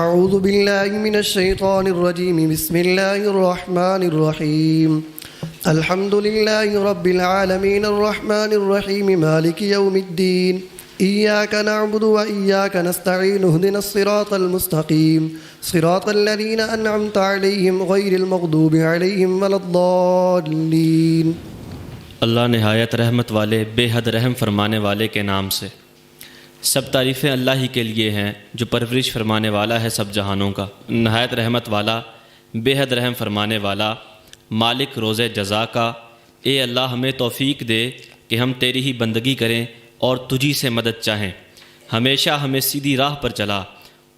اعوذ باللہ من الشیطان الرجیم بسم اللہ الرحمن الرحیم الحمد للہ رب العالمین الرحمن الرحیم مالک یوم الدین ایاک نعبد و ایاک نستعین اہدنا الصراط المستقیم صراط الذین انعمت علیہم غیر المغضوب علیہم ولا الضالین۔ اللہ نہایت رحمت والے بے حد رحم فرمانے والے کے نام سے۔ سب تعریفیں اللہ ہی کے لیے ہیں جو پرورش فرمانے والا ہے سب جہانوں کا، نہایت رحمت والا بے حد رحم فرمانے والا، مالک روز جزا کا۔ اے اللہ ہمیں توفیق دے کہ ہم تیری ہی بندگی کریں اور تجھی سے مدد چاہیں۔ ہمیشہ ہمیں سیدھی راہ پر چلا،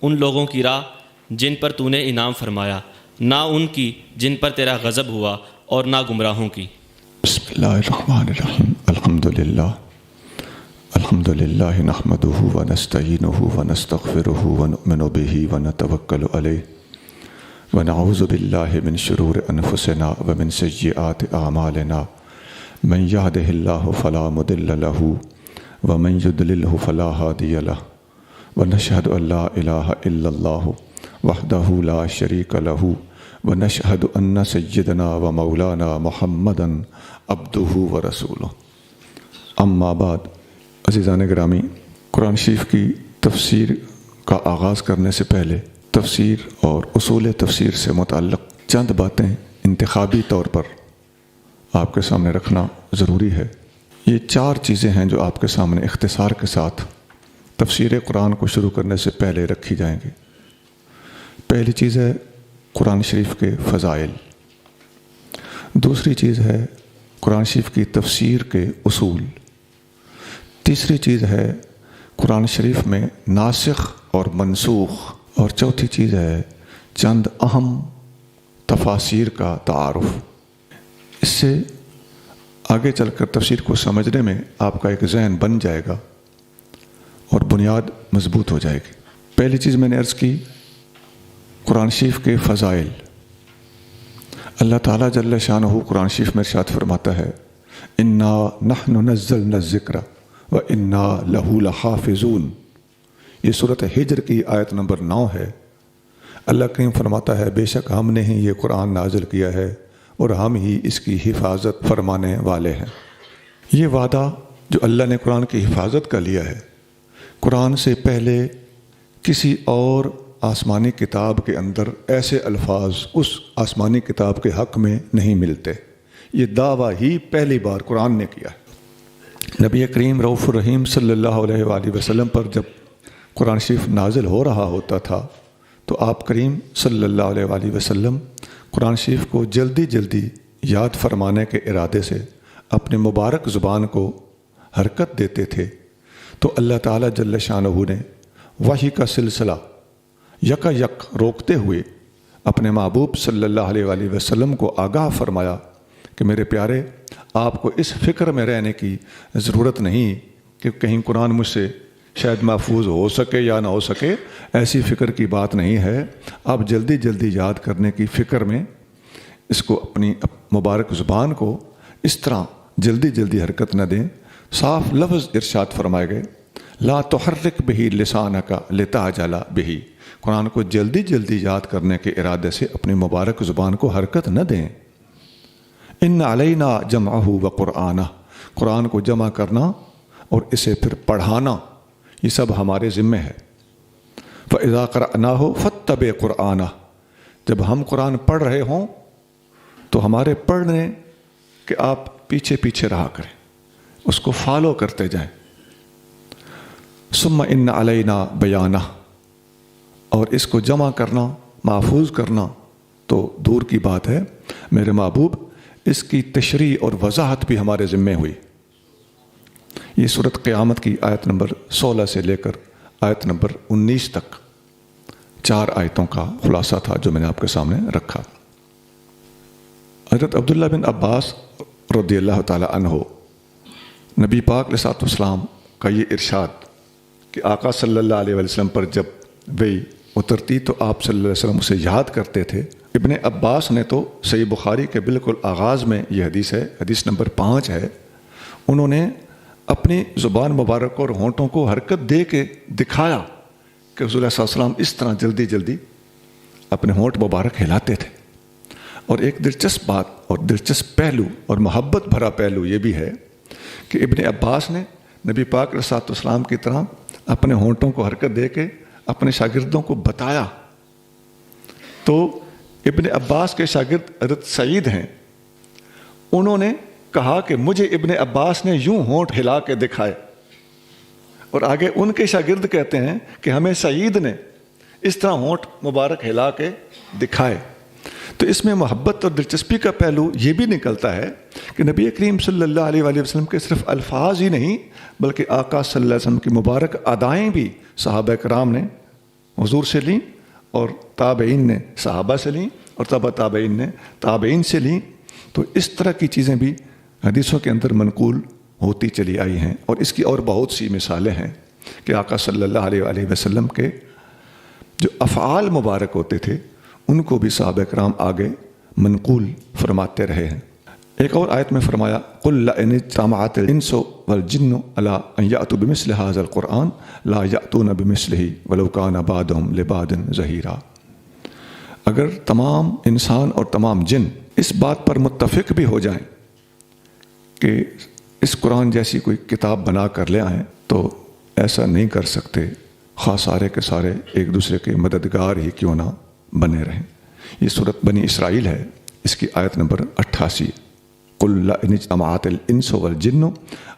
ان لوگوں کی راہ جن پر تو نے انعام فرمایا، نہ ان کی جن پر تیرا غضب ہوا اور نہ گمراہوں کی۔ بسم اللہ الرحمن الرحیم الحمد للہ نحمده ونستعینه ونستغفره ونؤمن به ونتوکل علیہ ونعوذ باللہ من شرور انفسنا ومن سیئات اعمالنا من یهده اللہ فلا مضل له ومن یضللہ فلا ہادی له ونشهد ان لا الہ الا اللہ وحدہ لا شریک له ونشهد ان سیدنا ومولانا محمدا عبدہ ورسولہ۔ اما بعد، عزیزان گرامی، قرآن شریف کی تفسیر کا آغاز کرنے سے پہلے تفسیر اور اصول تفسیر سے متعلق چند باتیں انتخابی طور پر آپ کے سامنے رکھنا ضروری ہے۔ یہ 4 چیزیں ہیں جو آپ کے سامنے اختصار کے ساتھ تفسیر قرآن کو شروع کرنے سے پہلے رکھی جائیں گی۔ پہلی چیز ہے قرآن شریف کے فضائل، دوسری چیز ہے قرآن شریف کی تفسیر کے اصول، تیسری چیز ہے قرآن شریف میں ناسخ اور منسوخ، اور چوتھی چیز ہے چند اہم تفاسیر کا تعارف۔ اس سے آگے چل کر تفسیر کو سمجھنے میں آپ کا ایک ذہن بن جائے گا اور بنیاد مضبوط ہو جائے گی۔ پہلی چیز میں نے عرض کی قرآن شریف کے فضائل۔ اللہ تعالیٰ جل شانہ قرآن شریف میں ارشاد فرماتا ہے انا نحن نزلنا الذکر وَإِنَّا لَهُ لَحَافِظُونَ۔ یہ صورت ہجر کی آیت نمبر 9 ہے۔ اللہ کریم فرماتا ہے بے شک ہم نے ہی یہ قرآن نازل کیا ہے اور ہم ہی اس کی حفاظت فرمانے والے ہیں۔ یہ وعدہ جو اللہ نے قرآن کی حفاظت کا لیا ہے، قرآن سے پہلے کسی اور آسمانی کتاب کے اندر ایسے الفاظ اس آسمانی کتاب کے حق میں نہیں ملتے۔ یہ دعویٰ ہی پہلی بار قرآن نے کیا ہے۔ نبی کریم رؤوف الرحیم صلی اللہ علیہ وآلہ وسلم پر جب قرآن شریف نازل ہو رہا ہوتا تھا تو آپ کریم صلی اللہ علیہ وآلہ وسلم قرآن شریف کو جلدی جلدی یاد فرمانے کے ارادے سے اپنے مبارک زبان کو حرکت دیتے تھے، تو اللہ تعالیٰ جل شانہ نے وحی کا سلسلہ یکا یک روکتے ہوئے اپنے محبوب صلی اللہ علیہ وآلہ وسلم کو آگاہ فرمایا کہ میرے پیارے، آپ کو اس فکر میں رہنے کی ضرورت نہیں کہ کہیں قرآن مجھ سے شاید محفوظ ہو سکے یا نہ ہو سکے، ایسی فکر کی بات نہیں ہے۔ آپ جلدی جلدی یاد کرنے کی فکر میں اس کو اپنی مبارک زبان کو اس طرح جلدی جلدی حرکت نہ دیں۔ صاف لفظ ارشاد فرمائے گئے لا تحرک بہ لسانک لتعجل بہ، قرآن کو جلدی جلدی یاد کرنے کے ارادے سے اپنی مبارک زبان کو حرکت نہ دیں۔ ان علینا جمعہ و قرآنہ، قرآن کو جمع کرنا اور اسے پھر پڑھانا یہ سب ہمارے ذمہ ہے۔ فَإِذَا قَرَأْنَاهُ فَاتَّبِعْ قُرْآنَهُ، جب ہم قرآن پڑھ رہے ہوں تو ہمارے پڑھنے کہ آپ پیچھے پیچھے رہا کریں، اس کو فالو کرتے جائیں۔ ثُمَّ إِنَّ عَلَيْنَا بَيَانَهُ، اور اس کو جمع کرنا، محفوظ کرنا تو دور کی بات ہے میرے محبوب، اس کی تشریح اور وضاحت بھی ہمارے ذمہ ہوئی۔ یہ سورۃ قیامت کی آیت نمبر 16 سے لے کر آیت نمبر 19 تک 4 آیتوں کا خلاصہ تھا جو میں نے آپ کے سامنے رکھا۔ حضرت عبداللہ بن عباس رضی اللہ تعالی عنہ، نبی پاک علیہ السلام کا یہ ارشاد کہ آقا صلی اللہ علیہ وسلم پر جب وحی اترتی تو آپ صلی اللہ علیہ وسلم اسے یاد کرتے تھے۔ ابن عباس نے تو صحیح بخاری کے بالکل آغاز میں یہ حدیث ہے، حدیث نمبر 5 ہے، انہوں نے اپنی زبان مبارک اور ہونٹوں کو حرکت دے کے دکھایا کہ حضور صلی اللہ علیہ وسلم اس طرح جلدی جلدی اپنے ہونٹ مبارک ہلاتے تھے۔ اور ایک دلچسپ بات اور دلچسپ پہلو اور محبت بھرا پہلو یہ بھی ہے کہ ابن عباس نے نبی پاک علیہ الصلوۃ والسلام کی طرح اپنے ہونٹوں کو حرکت دے کے اپنے شاگردوں کو بتایا۔ تو ابن عباس کے شاگرد حضرت سعید ہیں، انہوں نے کہا کہ مجھے ابن عباس نے یوں ہونٹ ہلا کے دکھائے، اور آگے ان کے شاگرد کہتے ہیں کہ ہمیں سعید نے اس طرح ہونٹ مبارک ہلا کے دکھائے۔ تو اس میں محبت اور دلچسپی کا پہلو یہ بھی نکلتا ہے کہ نبی کریم صلی اللہ علیہ وآلہ وسلم کے صرف الفاظ ہی نہیں بلکہ آقا صلی اللہ علیہ وسلم کی مبارک ادائیں بھی صحابہ کرام نے حضور سے لیں، اور تابعین نے صحابہ سے لیں، اور تبع تابعین نے تابعین سے لیں۔ تو اس طرح کی چیزیں بھی حدیثوں کے اندر منقول ہوتی چلی آئی ہیں، اور اس کی اور بہت سی مثالیں ہیں کہ آقا صلی اللہ علیہ وآلہ وسلم کے جو افعال مبارک ہوتے تھے ان کو بھی صحابہ کرام آگے منقول فرماتے رہے ہیں۔ ایک اور آیت میں فرمایا قُلْ لَئِنِ اجْتَمَعَتِ الْإِنسُ وَالْجِنُّ عَلَىٰ أَن يَأْتُوا بِمِثْلِ هَٰذَا الْقُرْآنِ لَا يَأْتُونَ بِمِثْلِهِ وَلَوْ كَانَ بَعْضُهُمْ لِبَعْضٍ ظَهِيرًا۔ اگر تمام انسان اور تمام جن اس بات پر متفق بھی ہو جائیں کہ اس قرآن جیسی کوئی کتاب بنا کر لے آئیں تو ایسا نہیں کر سکتے، خواہ سارے کے سارے ایک دوسرے کے مددگار ہی کیوں نہ بنے رہیں۔ یہ سورۃ بنی اسرائیل ہے، اس کی آیت نمبر 88۔ قُلْ لَئِنِ اجْتَمَعَتِ الْإِنسُ وَالْجِنُّ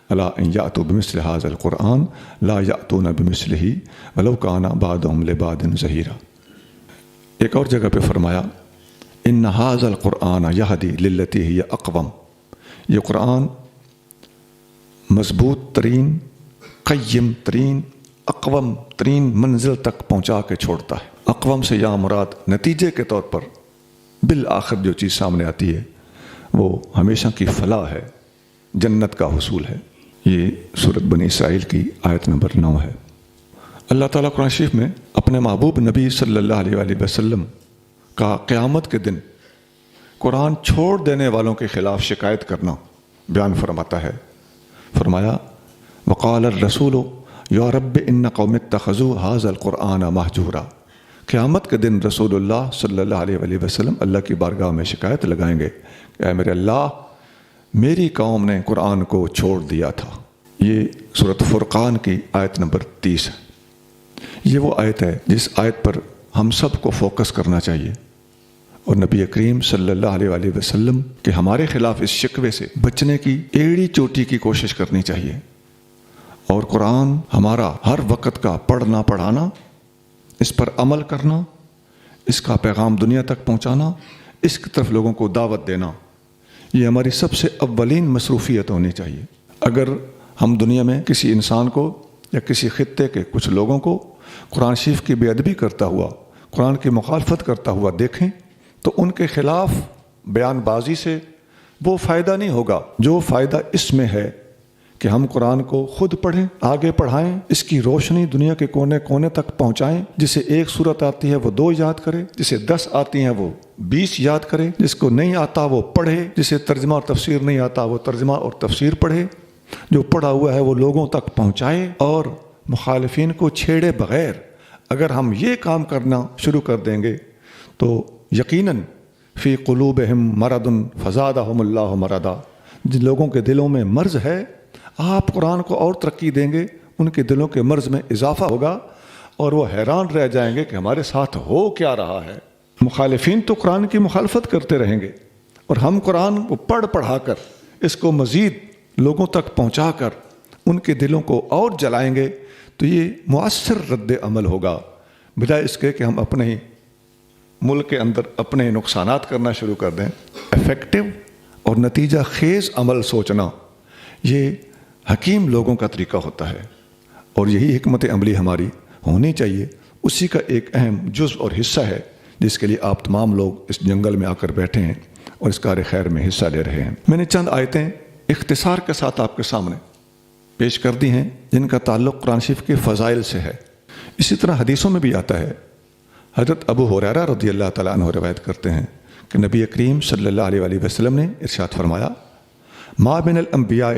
عَلَىٰ أَن يَأْتُوا بِمِثْلِ هَٰذَا الْقُرْآنِ لَا يَأْتُونَ بِمِثْلِهِ وَلَوْ كَانَ بَعْضُهُمْ لِبَعْضٍ ظَهِيرًا۔ ایک اور جگہ پہ فرمایا إِنَّ هَٰذَا الْقُرْآنَ يَهْدِي لِلَّتِي هِيَ أَقْوَمُ۔ یہ قرآن مضبوط ترین، قیم ترین، اقوم ترین منزل تک پہنچا کے چھوڑتا ہے۔ اقوم سے یہاں مراد نتیجے کے طور پر بالآخر جو چیز سامنے آتی ہے وہ ہمیشہ کی فلاح ہے، جنت کا حصول ہے۔ یہ سورۃ بنی اسرائیل کی آیت نمبر 9 ہے۔ اللہ تعالیٰ قرآن شریف میں اپنے محبوب نبی صلی اللہ علیہ وآلہ وسلم کا قیامت کے دن قرآن چھوڑ دینے والوں کے خلاف شکایت کرنا بیان فرماتا ہے۔ فرمایا وقال الرسول یا رب ان قوم اتخذوا هذا القرآن مہجورا۔ قیامت کے دن رسول اللہ صلی اللہ علیہ وآلہ وسلم اللہ کی بارگاہ میں شکایت لگائیں گے کہ اے میرے اللہ، میری قوم نے قرآن کو چھوڑ دیا تھا۔ یہ سورۃ فرقان کی آیت نمبر 30 ہے۔ یہ وہ آیت ہے جس آیت پر ہم سب کو فوکس کرنا چاہیے، اور نبی کریم صلی اللہ علیہ وآلہ وسلم کے ہمارے خلاف اس شکوے سے بچنے کی ایڑی چوٹی کی کوشش کرنی چاہیے، اور قرآن ہمارا ہر وقت کا پڑھنا پڑھانا، اس پر عمل کرنا، اس کا پیغام دنیا تک پہنچانا، اس کی طرف لوگوں کو دعوت دینا، یہ ہماری سب سے اولین مصروفیت ہونی چاہیے۔ اگر ہم دنیا میں کسی انسان کو یا کسی خطے کے کچھ لوگوں کو قرآن شریف کی بے ادبی کرتا ہوا، قرآن کی مخالفت کرتا ہوا دیکھیں تو ان کے خلاف بیان بازی سے وہ فائدہ نہیں ہوگا جو فائدہ اس میں ہے کہ ہم قرآن کو خود پڑھیں، آگے پڑھائیں، اس کی روشنی دنیا کے کونے کونے تک پہنچائیں۔ جسے ایک صورت آتی ہے وہ 2 یاد کرے، جسے 10 آتی ہیں وہ 20 یاد کرے، جس کو نہیں آتا وہ پڑھے، جسے ترجمہ اور تفسیر نہیں آتا وہ ترجمہ اور تفسیر پڑھے، جو پڑھا ہوا ہے وہ لوگوں تک پہنچائے، اور مخالفین کو چھیڑے بغیر اگر ہم یہ کام کرنا شروع کر دیں گے تو یقیناً فی قلوبہم مرض فزادہم اللہ مرضا، جن لوگوں کے دلوں میں مرض ہے آپ قرآن کو اور ترقی دیں گے، ان کے دلوں کے مرض میں اضافہ ہوگا، اور وہ حیران رہ جائیں گے کہ ہمارے ساتھ ہو کیا رہا ہے۔ مخالفین تو قرآن کی مخالفت کرتے رہیں گے، اور ہم قرآن کو پڑھا کر اس کو مزید لوگوں تک پہنچا کر ان کے دلوں کو اور جلائیں گے، تو یہ مؤثر رد عمل ہوگا، بجائے اس کے کہ ہم اپنے ہی ملک کے اندر اپنے نقصانات کرنا شروع کر دیں۔ ایفیکٹو اور نتیجہ خیز عمل سوچنا یہ حکیم لوگوں کا طریقہ ہوتا ہے، اور یہی حکمت عملی ہماری ہونی چاہیے۔ اسی کا ایک اہم جزء اور حصہ ہے جس کے لیے آپ تمام لوگ اس جنگل میں آ کر بیٹھے ہیں اور اس کار خیر میں حصہ لے رہے ہیں۔ میں نے چند آیتیں اختصار کے ساتھ آپ کے سامنے پیش کر دی ہیں جن کا تعلق قرآن شریف کے فضائل سے ہے۔ اسی طرح حدیثوں میں بھی آتا ہے، حضرت ابو ہریرہ رضی اللہ تعالیٰ عنہ روایت کرتے ہیں کہ نبی کریم صلی اللہ علیہ وآلہ وسلم نے ارشاد فرمایا ما من الانبیاء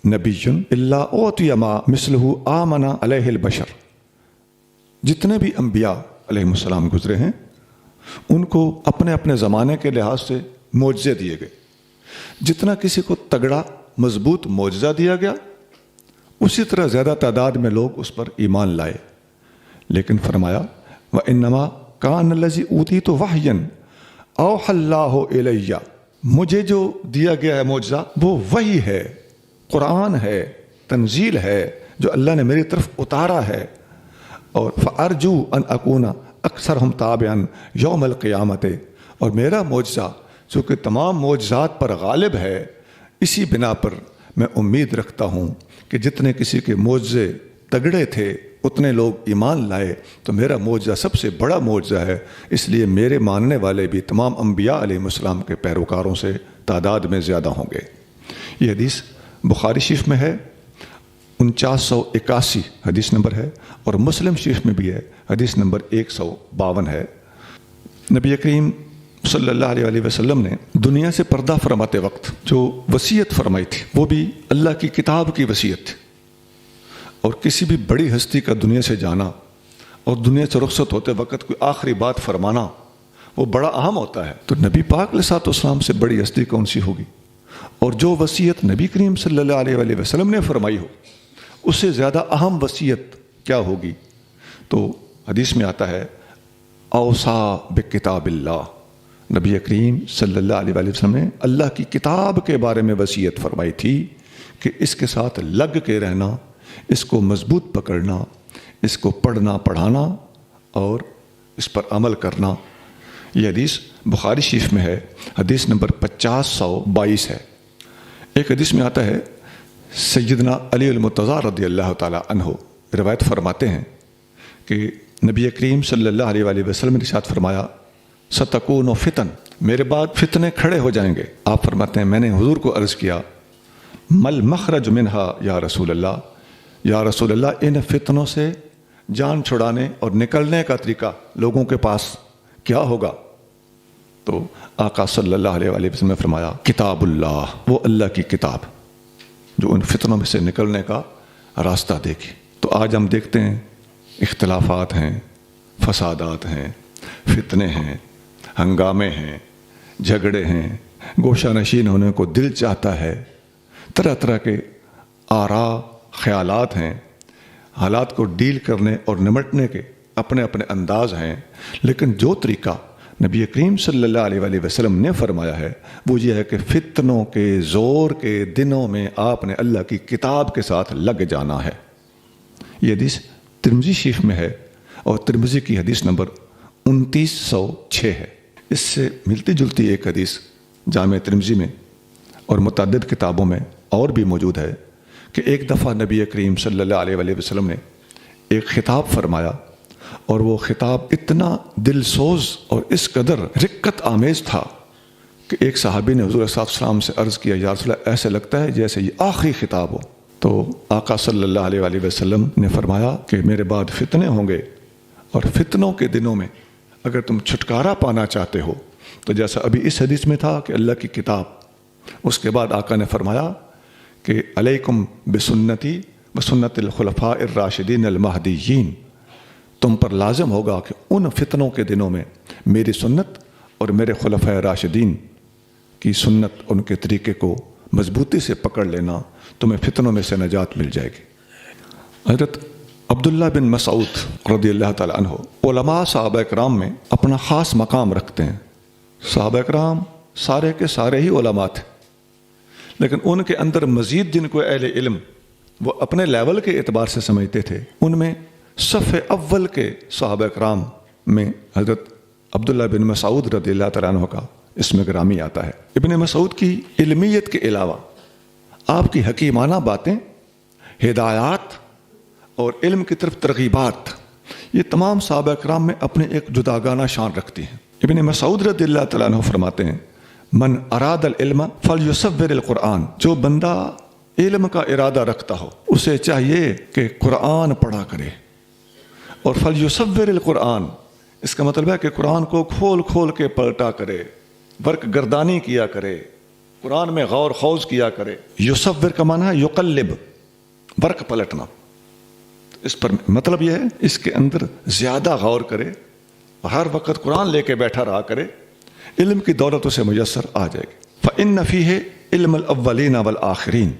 نبی الا اوتی ما مثلہ آمن علیہ البشر۔ جتنے بھی انبیاء علیہ السلام گزرے ہیں ان کو اپنے اپنے زمانے کے لحاظ سے معجزے دیے گئے. جتنا کسی کو تگڑا مضبوط معجزہ دیا گیا اسی طرح زیادہ تعداد میں لوگ اس پر ایمان لائے. لیکن فرمایا وَإِنَّمَا كَانَ الَّذِي أُوتِيتُ وَحْيًا أَوْحَى اللَّهُ إِلَيَّ، مجھے جو دیا گیا ہے معجزہ وہ وحی ہے، قرآن ہے، تنزیل ہے جو اللہ نے میری طرف اتارا ہے. اور فَأَرْجُو أَنْ أَكُونَ أَكْثَرَهُمْ تَابِعًا يَوْمَ الْقِيَامَةِ، اور میرا معجزہ جو کہ تمام معجزات پر غالب ہے، اسی بنا پر میں امید رکھتا ہوں کہ جتنے کسی کے معجزے تگڑے تھے اتنے لوگ ایمان لائے تو میرا معجزہ سب سے بڑا معجزہ ہے. اس لیے میرے ماننے والے بھی تمام انبیاء علیہ السلام کے پیروکاروں سے تعداد میں زیادہ ہوں گے. یہ حدیث بخاری شریف میں ہے، 4981 حدیث نمبر ہے، اور مسلم شریف میں بھی ہے، حدیث نمبر 152 ہے. نبی کریم صلی اللہ علیہ وسلم نے دنیا سے پردہ فرماتے وقت جو وصیت فرمائی تھی وہ بھی اللہ کی کتاب کی وصیت تھی. اور کسی بھی بڑی ہستی کا دنیا سے جانا اور دنیا سے رخصت ہوتے وقت کوئی آخری بات فرمانا وہ بڑا اہم ہوتا ہے. تو نبی پاک علیہ الصلوۃ والسلام سے بڑی ہستی کون سی ہوگی؟ اور جو وصیت نبی کریم صلی اللہ علیہ وسلم نے فرمائی ہو اس سے زیادہ اہم وصیت کیا ہوگی؟ تو حدیث میں آتا ہے اوصا بکتاب اللہ، نبی کریم صلی اللہ علیہ وسلم نے اللہ کی کتاب کے بارے میں وصیت فرمائی تھی کہ اس کے ساتھ لگ کے رہنا، اس کو مضبوط پکڑنا، اس کو پڑھنا پڑھانا اور اس پر عمل کرنا. یہ حدیث بخاری شریف میں ہے، حدیث نمبر 5022 ہے. ایک حدیث میں آتا ہے سیدنا علی المرتضیٰ رضی اللہ تعالی عنہ روایت فرماتے ہیں کہ نبی کریم صلی اللہ علیہ وسلم نے ارشاد فرمایا ستکون فتن، میرے بعد فتنے کھڑے ہو جائیں گے. آپ فرماتے ہیں میں نے حضور کو عرض کیا مل مخرج منہا یا رسول اللہ، یا رسول اللہ ان فتنوں سے جان چھڑانے اور نکلنے کا طریقہ لوگوں کے پاس کیا ہوگا؟ تو آقا صلی اللہ علیہ وسلم نے فرمایا کتاب اللہ، وہ اللہ کی کتاب جو ان فتنوں میں سے نکلنے کا راستہ دے گی. تو آج ہم دیکھتے ہیں اختلافات ہیں، فسادات ہیں، فتنے ہیں، ہنگامے ہیں، جھگڑے ہیں، گوشہ نشین ہونے کو دل چاہتا ہے، طرح طرح کے آرا خیالات ہیں، حالات کو ڈیل کرنے اور نمٹنے کے اپنے اپنے انداز ہیں. لیکن جو طریقہ نبی کریم صلی اللہ علیہ وسلم نے فرمایا ہے وہ یہ ہے کہ فتنوں کے زور کے دنوں میں آپ نے اللہ کی کتاب کے ساتھ لگ جانا ہے. یہ حدیث ترمذی شریف میں ہے اور ترمذی کی حدیث نمبر 2906 ہے. اس سے ملتی جلتی ایک حدیث جامع ترمذی میں اور متعدد کتابوں میں اور بھی موجود ہے کہ ایک دفعہ نبی کریم صلی اللہ علیہ وسلم نے ایک خطاب فرمایا اور وہ خطاب اتنا دل سوز اور اس قدر رقت آمیز تھا کہ ایک صحابی نے حضور صلی اللہ علیہ وسلم سے عرض کیا یا رسول اللہ ایسے لگتا ہے جیسے یہ آخری خطاب ہو. تو آقا صلی اللہ علیہ وسلم نے فرمایا کہ میرے بعد فتنے ہوں گے اور فتنوں کے دنوں میں اگر تم چھٹکارا پانا چاہتے ہو تو جیسا ابھی اس حدیث میں تھا کہ اللہ کی کتاب، اس کے بعد آقا نے فرمایا کہ علیکم بسنتی وسنت الخلفاء الراشدین المہدیین، تم پر لازم ہوگا کہ ان فتنوں کے دنوں میں میری سنت اور میرے خلفاء راشدین کی سنت، ان کے طریقے کو مضبوطی سے پکڑ لینا، تمہیں فتنوں میں سے نجات مل جائے گی. حضرت عبداللہ بن مسعود رضی اللہ تعالی عنہ علماء صحابہ اکرام میں اپنا خاص مقام رکھتے ہیں. صحابہ اکرام سارے کے سارے ہی علماء تھے، لیکن ان کے اندر مزید جن کو اہل علم وہ اپنے لیول کے اعتبار سے سمجھتے تھے، ان میں صف اول کے صحابہ اکرام میں حضرت عبداللہ بن مسعود رضی اللہ تعالیٰ عنہ کا اسم گرامی آتا ہے. ابن مسعود کی علمیت کے علاوہ آپ کی حکیمانہ باتیں، ہدایات اور علم کی طرف ترغیبات، یہ تمام صحابہ اکرام میں اپنے ایک جداگانہ شان رکھتی ہیں. ابن مسعود رضی اللہ تعالیٰ عنہ فرماتے ہیں من اراد العلم فلیصور القرآن، جو بندہ علم کا ارادہ رکھتا ہو اسے چاہیے کہ قرآن پڑھا کرے. اور فلیصور القرآن اس کا مطلب ہے کہ قرآن کو کھول کھول کے پلٹا کرے، ورق گردانی کیا کرے، قرآن میں غور خوض کیا کرے. یصور کا معنی ہے یقلب، ورق پلٹنا. اس پر مطلب یہ ہے اس کے اندر زیادہ غور کرے، ہر وقت قرآن لے کے بیٹھا رہا کرے، علم کی دولت اسے میسر آ جائے گی۔ فَإِنَّ فِيهِ علم الاولین والآخرین،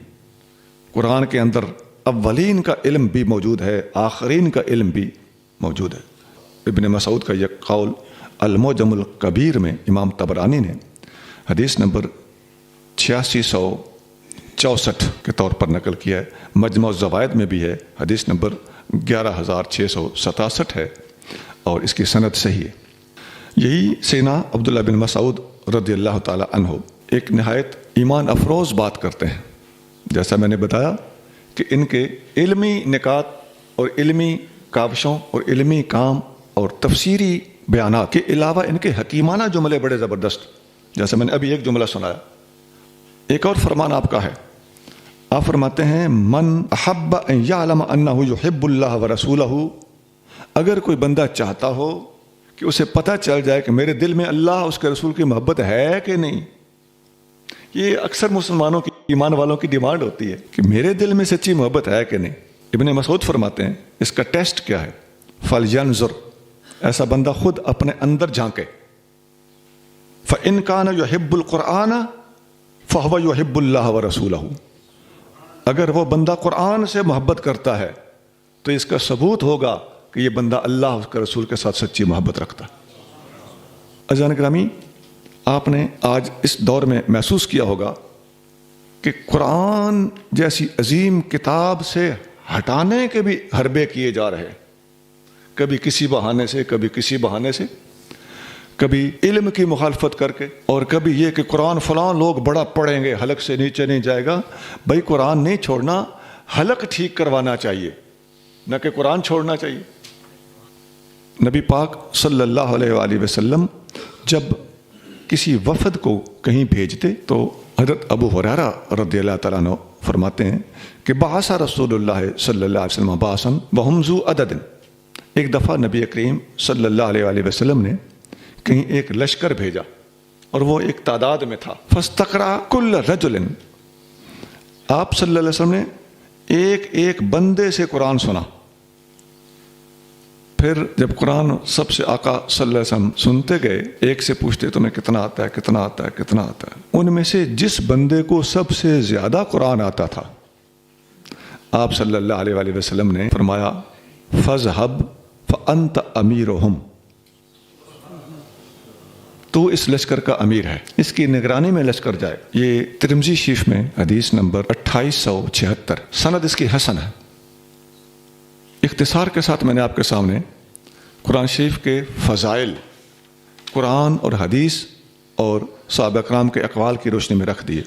قرآن کے اندر اولین کا علم بھی موجود ہے، آخرین کا علم بھی موجود ہے۔ ابن مسعود کا یہ قول المعجم الکبیر میں امام طبرانی نے حدیث نمبر 8664 کے طور پر نقل کیا ہے، مجمع الزوائد میں بھی ہے، حدیث نمبر 11667 ہے اور اس کی سند صحیح ہے۔ یہی سیدنا عبداللہ بن مسعود رضی اللہ تعالی عنہ ایک نہایت ایمان افروز بات کرتے ہیں۔ جیسا میں نے بتایا کہ ان کے علمی نکات اور علمی کاوشوں اور علمی کام اور تفسیری بیانات کے علاوہ ان کے حکیمانہ جملے بڑے زبردست، جیسا میں نے ابھی ایک جملہ سنایا۔ ایک اور فرمان آپ کا ہے، آپ فرماتے ہیں من احب ان یعلم انہ یحب اللہ ورسولہ، اگر کوئی بندہ چاہتا ہو کہ اسے پتہ چل جائے کہ میرے دل میں اللہ اس کے رسول کی محبت ہے کہ نہیں، یہ اکثر مسلمانوں کی، ایمان والوں کی ڈیمانڈ ہوتی ہے کہ میرے دل میں سچی محبت ہے کہ نہیں۔ ابن مسعود فرماتے ہیں اس کا ٹیسٹ کیا ہے، فَلْيَنْظُرْ، ایسا بندہ خود اپنے اندر جھانکے، فَإِنْ كَانَ يُحِبُّ الْقُرْآنَ فَهُوَ يُحِبُّ اللَّهَ وَرَسُولَهُ، اگر وہ بندہ قرآن سے محبت کرتا ہے تو اس کا ثبوت ہوگا کہ یہ بندہ اللہ اس کے رسول کے ساتھ سچی محبت رکھتا ہے۔ عزیزان گرامی، آپ نے آج اس دور میں محسوس کیا ہوگا کہ قرآن جیسی عظیم کتاب سے ہٹانے کے بھی حربے کیے جا رہے ہیں، کبھی کسی بہانے سے، کبھی کسی بہانے سے، کبھی علم کی مخالفت کر کے، اور کبھی یہ کہ قرآن فلاں لوگ بڑا پڑھیں گے، حلق سے نیچے نہیں جائے گا۔ بھائی قرآن نہیں چھوڑنا، حلق ٹھیک کروانا چاہیے، نہ کہ قرآن چھوڑنا چاہیے۔ نبی پاک صلی اللہ علیہ وآلہ وسلم جب کسی وفد کو کہیں بھیجتے تو حضرت ابو ہریرہ رضی اللہ تعالیٰ عنہ فرماتے ہیں کہ بعث رسول اللہ صلی اللہ علیہ وسلم بعثا وہم ذو عدد، ایک دفعہ نبی کریم صلی اللہ علیہ وآلہ وسلم نے کہیں ایک لشکر بھیجا اور وہ ایک تعداد میں تھا۔ فاستقرأ کل رجل، آپ صلی اللہ علیہ وسلم نے ایک ایک بندے سے قرآن سنا۔ پھر جب قرآن سب سے آقا صلی اللہ علیہ وسلم سنتے گئے، ایک سے پوچھتے تمہیں کتنا آتا ہے، کتنا آتا ہے، کتنا آتا ہے، ان میں سے جس بندے کو سب سے زیادہ قرآن آتا تھا، آپ صلی اللہ علیہ وآلہ وسلم نے فرمایا فَاذْهَبْ فَأَنْتَ أَمِيرُهُمْ، تو اس لشکر کا امیر ہے، اس کی نگرانی میں لشکر جائے۔ یہ ترمذی شریف میں حدیث نمبر 2876، سند اس کی حسن ہے۔ اختصار کے ساتھ میں نے آپ کے سامنے قرآن شریف کے فضائل، قرآن اور حدیث اور صحابہ کرام کے اقوال کی روشنی میں رکھ دیے۔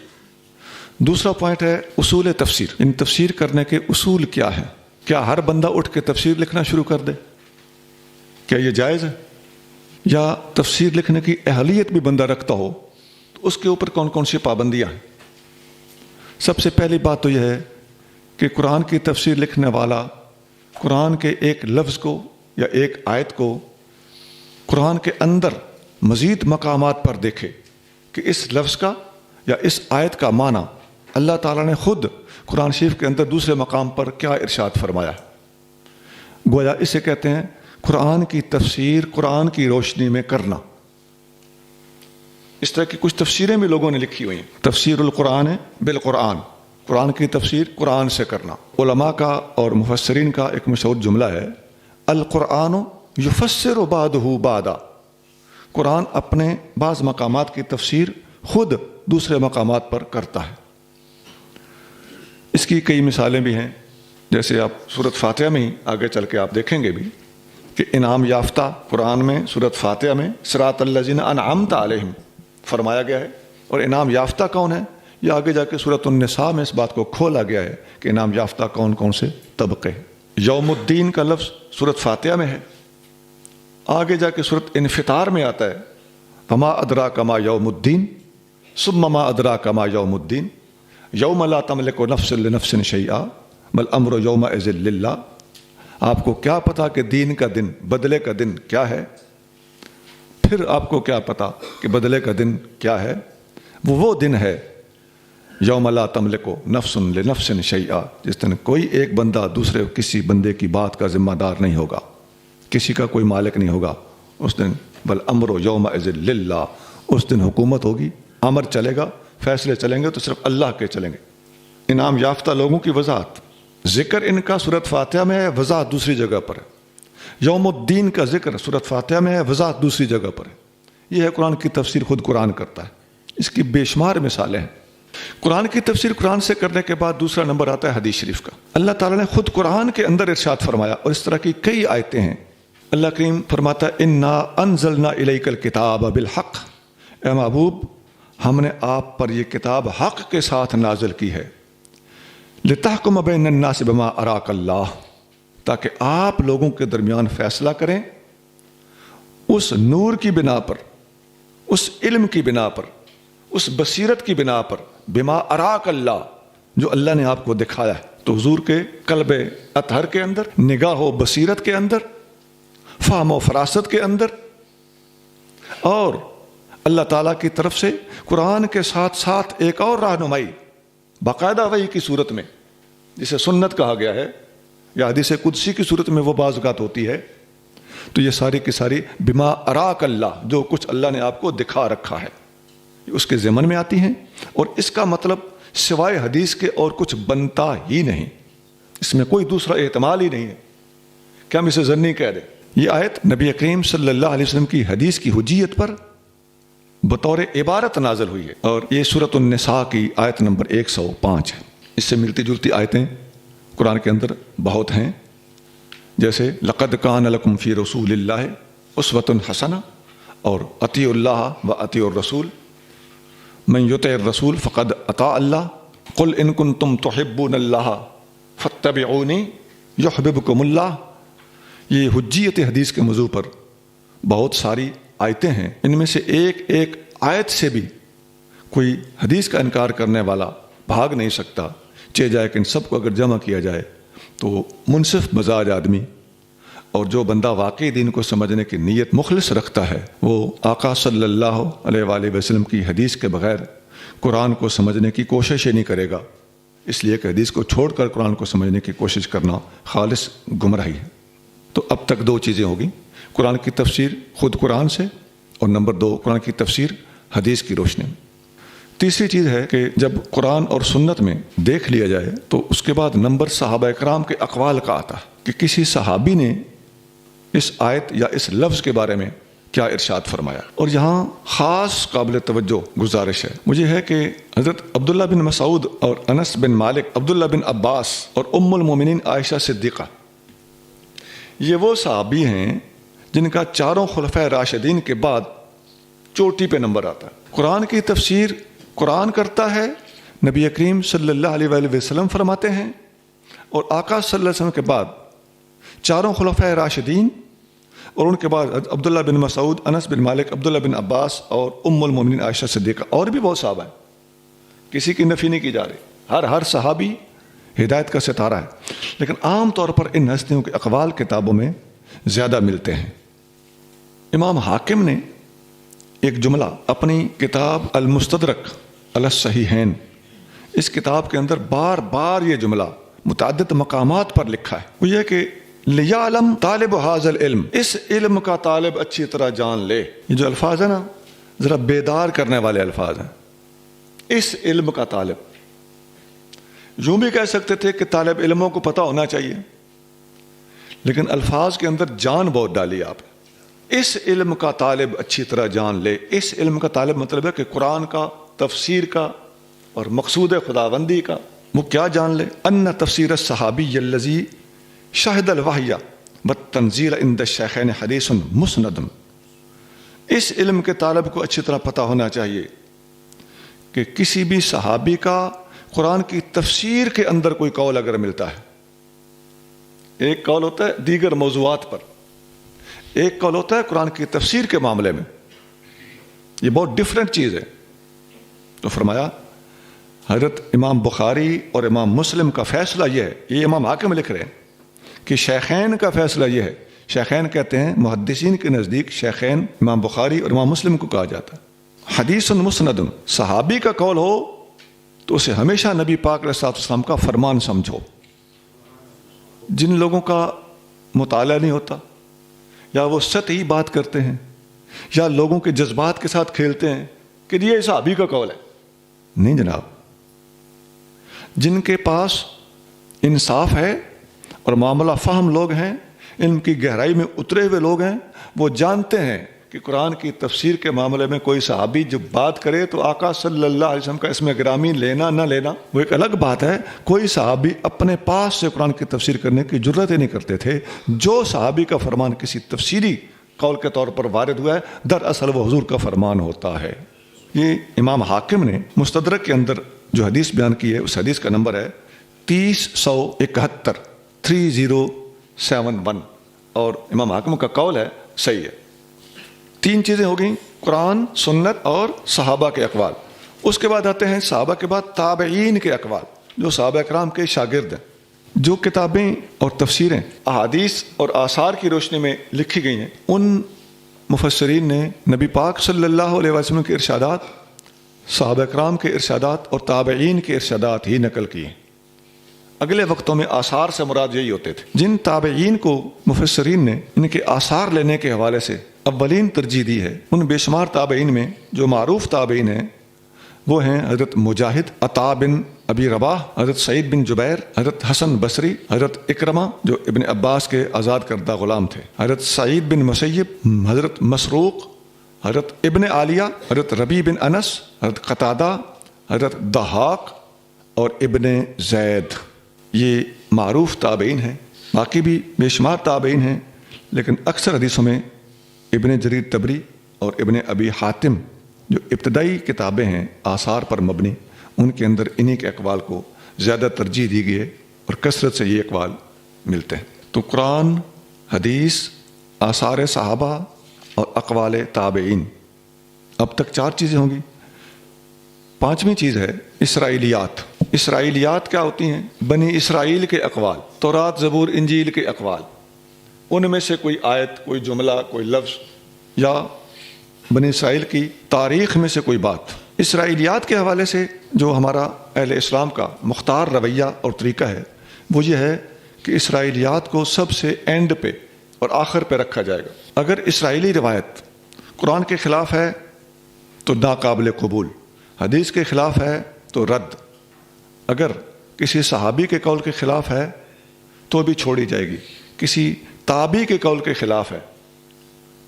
دوسرا پوائنٹ ہے اصول تفسیر، ان تفسیر کرنے کے اصول کیا ہیں؟ کیا ہر بندہ اٹھ کے تفسیر لکھنا شروع کر دے؟ کیا یہ جائز ہے؟ یا تفسیر لکھنے کی اہلیت بھی بندہ رکھتا ہو تو اس کے اوپر کون کون سی پابندیاں ہیں؟ سب سے پہلی بات تو یہ ہے کہ قرآن کی تفسیر لکھنے والا قرآن کے ایک لفظ کو یا ایک آیت کو قرآن کے اندر مزید مقامات پر دیکھے کہ اس لفظ کا یا اس آیت کا معنی اللہ تعالیٰ نے خود قرآن شریف کے اندر دوسرے مقام پر کیا ارشاد فرمایا ہے۔ گویا اسے کہتے ہیں قرآن کی تفسیر قرآن کی روشنی میں کرنا۔ اس طرح کی کچھ تفسیریں بھی لوگوں نے لکھی ہوئی ہیں، تفسیر القرآن بالقرآن، قرآن کی تفسیر قرآن سے کرنا۔ علماء کا اور مفسرین کا ایک مشہور جملہ ہے القرآن یفسر بعضہ بعضا، قرآن اپنے بعض مقامات کی تفسیر خود دوسرے مقامات پر کرتا ہے۔ اس کی کئی مثالیں بھی ہیں، جیسے آپ سورۃ فاتحہ میں ہی آگے چل کے آپ دیکھیں گے بھی کہ انعام یافتہ قرآن میں سورۃ فاتحہ میں صراط الذین انعمت علیہم فرمایا گیا ہے، اور انعام یافتہ کون ہے یہ آگے جا کے سورۃ النساء میں اس بات کو کھولا گیا ہے کہ انعام یافتہ کون کون سے طبقے ہیں۔ یوم الدین کا لفظ سورۃ فاتحہ میں ہے، آگے جا کے سورۃ انفطار میں آتا ہے وما ادراک ما یوم الدین ثم ما ادراک ما یوم الدین یوم لا تملک نفس لنفس شیئا والامر یومئذ للہ، آپ کو کیا پتا کہ دین کا دن، بدلے کا دن کیا ہے؟ پھر آپ کو کیا پتا کہ بدلے کا دن کیا ہے؟ وہ دن ہے یوم لا تملک نفس لنفس شیئا، جس دن کوئی ایک بندہ دوسرے کسی بندے کی بات کا ذمہ دار نہیں ہوگا، کسی کا کوئی مالک نہیں ہوگا اس دن. بل امر یومئذ للہ، اس دن حکومت ہوگی، امر چلے گا، فیصلے چلیں گے تو صرف اللہ کے چلیں گے. انعام یافتہ لوگوں کی وضاحت، ذکر ان کا سورۃ فاتحہ میں ہے، وضاحت دوسری جگہ پر ہے. یوم الدین کا ذکر سورۃ فاتحہ میں ہے، وضاحت دوسری جگہ پر ہے. یہ ہے قرآن کی تفسیر خود قرآن کرتا ہے. اس کی بے شمار مثالیں ہیں. قرآن کی تفسیر قرآن سے کرنے کے بعد دوسرا نمبر آتا ہے حدیث شریف کا. اللہ تعالیٰ نے خود قرآن کے اندر ارشاد فرمایا، اور اس طرح کی کئی آیتیں ہیں. اللہ کریم فرماتا ہے انا انزلنا الیک الکتاب بالحق، اے محبوب ہم نے آپ پر یہ کتاب حق کے ساتھ نازل کی ہے. لتحکم بین الناس بما اراک اللہ، تاکہ آپ لوگوں کے درمیان فیصلہ کریں اس نور کی بنا پر، اس علم کی بنا پر، اس بصیرت کی بنا پر، بما اراک اللہ، جو اللہ نے آپ کو دکھایا ہے. تو حضور کے قلب اطہر کے اندر، نگاہ و بصیرت کے اندر، فہم و فراست کے اندر، اور اللہ تعالیٰ کی طرف سے قرآن کے ساتھ ساتھ ایک اور رہنمائی باقاعدہ وحی کی صورت میں، جسے سنت کہا گیا ہے یا حدیث قدسی کی صورت میں وہ بعض اوقات ہوتی ہے. تو یہ ساری کی ساری بما اراک اللہ، جو کچھ اللہ نے آپ کو دکھا رکھا ہے، اس کے ضمن میں آتی ہیں. اور اس کا مطلب سوائے حدیث کے اور کچھ بنتا ہی نہیں، اس میں کوئی دوسرا احتمال ہی نہیں ہے کہ ہم اسے ضمنی کہہ دیں. یہ آیت نبی کریم صلی اللہ علیہ وسلم کی حدیث کی حجیت پر بطور عبارت نازل ہوئی ہے، اور یہ سورۃ النساء کی آیت نمبر 105 ہے. اس سے ملتی جلتی آیتیں قرآن کے اندر بہت ہیں، جیسے لقد کان لکم فی رسول اللہ اسوۃ حسنہ، اور اطیعوا اللہ و اطیعوا الرسول، من یطع الرسول فقد اطاع اللہ، قل ان کنتم تحبون اللہ فاتبعونی یحببکم اللہ. یہ حجیت حدیث کے موضوع پر بہت ساری آیتیں ہیں. ان میں سے ایک ایک آیت سے بھی کوئی حدیث کا انکار کرنے والا بھاگ نہیں سکتا. چہ جائے کہ ان سب کو اگر جمع کیا جائے تو منصف مزاج آدمی اور جو بندہ واقعی دین کو سمجھنے کی نیت مخلص رکھتا ہے، وہ آقا صلی اللہ علیہ وآلہ وسلم کی حدیث کے بغیر قرآن کو سمجھنے کی کوشش ہی نہیں کرے گا. اس لیے کہ حدیث کو چھوڑ کر قرآن کو سمجھنے کی کوشش کرنا خالص گمراہی ہے. تو اب تک دو چیزیں ہوگی، قرآن کی تفسیر خود قرآن سے، اور نمبر 2 قرآن کی تفسیر حدیث کی روشنی میں. تیسری چیز ہے کہ جب قرآن اور سنت میں دیکھ لیا جائے تو اس کے بعد نمبر صحابہ کرام کے اقوال کا آتا ہے کہ کسی صحابی نے اس آیت یا اس لفظ کے بارے میں کیا ارشاد فرمایا. اور یہاں خاص قابل توجہ گزارش ہے مجھے ہے کہ حضرت عبداللہ بن مسعود اور انس بن مالک، عبداللہ بن عباس اور ام المومنین عائشہ صدیقہ، یہ وہ صحابی ہیں جن کا چاروں خلفۂ راشدین کے بعد چوٹی پہ نمبر آتا ہے. قرآن کی تفسیر قرآن کرتا ہے، نبی کریم صلی اللہ علیہ وآلہ وسلم فرماتے ہیں، اور آقا صلی اللہ علیہ وسلم کے بعد چاروں خلفۂ راشدین، اور ان کے بعد عبداللہ بن مسعود، انس بن مالک، عبداللہ بن عباس اور ام المومنین عائشہ صدیقہ، اور بھی بہت صحابہ ہیں، کسی کی نفی نہیں کی جا رہی. ہر صحابی ہدایت کا ستارہ ہے. لیکن عام طور پر ان ہستیوں کے اقوال کتابوں میں زیادہ ملتے ہیں. امام حاکم نے ایک جملہ اپنی کتاب المستدرک علی الصحیحین، اس کتاب کے اندر بار بار یہ جملہ متعدد مقامات پر لکھا ہے. وہ یہ کہ لیعلم طالب ھذا العلم، اس علم کا طالب اچھی طرح جان لے. یہ جو الفاظ ہیں نا، ذرا بیدار کرنے والے الفاظ ہیں. اس علم کا طالب، یوں بھی کہہ سکتے تھے کہ طالب علموں کو پتہ ہونا چاہیے، لیکن الفاظ کے اندر جان بہت ڈالی آپ نے. اس علم کا طالب اچھی طرح جان لے. اس علم کا طالب مطلب ہے کہ قرآن کا، تفسیر کا اور مقصود خداوندی کا وہ کیا جان لے. ان تفسیر الصحابی الذی شہد الوحی والتنزیل عند الشیخین حدیث مسند. اس علم کے طالب کو اچھی طرح پتہ ہونا چاہیے کہ کسی بھی صحابی کا قرآن کی تفسیر کے اندر کوئی قول اگر ملتا ہے، ایک قول ہوتا ہے دیگر موضوعات پر، ایک قول ہوتا ہے قرآن کی تفسیر کے معاملے میں، یہ بہت ڈیفرنٹ چیز ہے. تو فرمایا حضرت امام بخاری اور امام مسلم کا فیصلہ یہ ہے، یہ امام حاکم لکھ رہے ہیں کہ شیخین کا فیصلہ یہ ہے. شیخین کہتے ہیں محدثین کے نزدیک شیخین امام بخاری اور امام مسلم کو کہا جاتا ہے. حدیث مسند، صحابی کا قول ہو تو اسے ہمیشہ نبی پاک علیہ الصلوۃ والسلام کا فرمان سمجھو۔ جن لوگوں کا مطالعہ نہیں ہوتا، یا وہ سطحی بات کرتے ہیں، یا لوگوں کے جذبات کے ساتھ کھیلتے ہیں کہ یہ صحابی کا قول ہے، نہیں جناب، جن کے پاس انصاف ہے اور معاملہ فہم لوگ ہیں، علم کی گہرائی میں اترے ہوئے لوگ ہیں، وہ جانتے ہیں کہ قرآن کی تفسیر کے معاملے میں کوئی صحابی جو بات کرے تو آقا صلی اللہ علیہ وسلم کا اسم گرامی لینا نہ لینا وہ ایک الگ بات ہے۔ کوئی صحابی اپنے پاس سے قرآن کی تفسیر کرنے کی جرت ہی نہیں کرتے تھے۔ جو صحابی کا فرمان کسی تفسیری قول کے طور پر وارد ہوا ہے، دراصل وہ حضور کا فرمان ہوتا ہے۔ یہ امام حاکم نے مستدرک کے اندر جو حدیث بیان کی ہے، اس حدیث کا نمبر ہے 3071 3071، اور امام حاکم کا قول ہے صحیح ہے۔ تین چیزیں ہو گئیں، قرآن، سنت اور صحابہ کے اقوال۔ اس کے بعد آتے ہیں صحابہ کے بعد تابعین کے اقوال، جو صحابہ کرام کے شاگرد ہیں۔ جو کتابیں اور تفسیریں احادیث اور آثار کی روشنی میں لکھی گئی ہیں، ان مفسرین نے نبی پاک صلی اللہ علیہ وسلم کے ارشادات، صحابہ کرام کے ارشادات اور تابعین کے ارشادات ہی نقل کیے ہیں۔ اگلے وقتوں میں آثار سے مراد یہی ہوتے تھے۔ جن تابعین کو مفسرین نے ان کے آثار لینے کے حوالے سے اولین ترجیح دی ہے، ان بے شمار تابعین میں جو معروف تابعین ہیں وہ ہیں حضرت مجاہد، عطا بن ابی رباح، حضرت سعید بن جبیر، حضرت حسن بصری، حضرت اکرمہ جو ابن عباس کے آزاد کردہ غلام تھے، حضرت سعید بن مسیب، حضرت مسروق، حضرت ابن عالیہ، حضرت ربیع بن انس، حضرت قتادہ، حضرت ضحاک اور ابن زید۔ یہ معروف تابعین ہیں۔ باقی بھی بے شمار تابعین ہیں، لیکن اکثر حدیثوں میں ابن جریر طبری اور ابن ابی حاتم جو ابتدائی کتابیں ہیں آثار پر مبنی، ان کے اندر انہی کے اقوال کو زیادہ ترجیح دی گئی ہے، اور کثرت سے یہ اقوال ملتے ہیں۔ تو قرآن، حدیث، آثار صحابہ اور اقوال تابعین، اب تک 4 چیزیں ہوں گی۔ 5ویں چیز ہے اسرائیلیات۔ اسرائیلیات کیا ہوتی ہیں؟ بنی اسرائیل کے اقوال، تورات، زبور، انجیل کے اقوال، ان میں سے کوئی آیت، کوئی جملہ، کوئی لفظ، یا بنی اسرائیل کی تاریخ میں سے کوئی بات۔ اسرائیلیات کے حوالے سے جو ہمارا اہل اسلام کا مختار رویہ اور طریقہ ہے وہ یہ ہے کہ اسرائیلیات کو سب سے اینڈ پہ اور آخر پہ رکھا جائے گا۔ اگر اسرائیلی روایت قرآن کے خلاف ہے تو ناقابل قبول، حدیث کے خلاف ہے تو رد، اگر کسی صحابی کے قول کے خلاف ہے تو بھی چھوڑی جائے گی، کسی تابعی کے قول کے خلاف ہے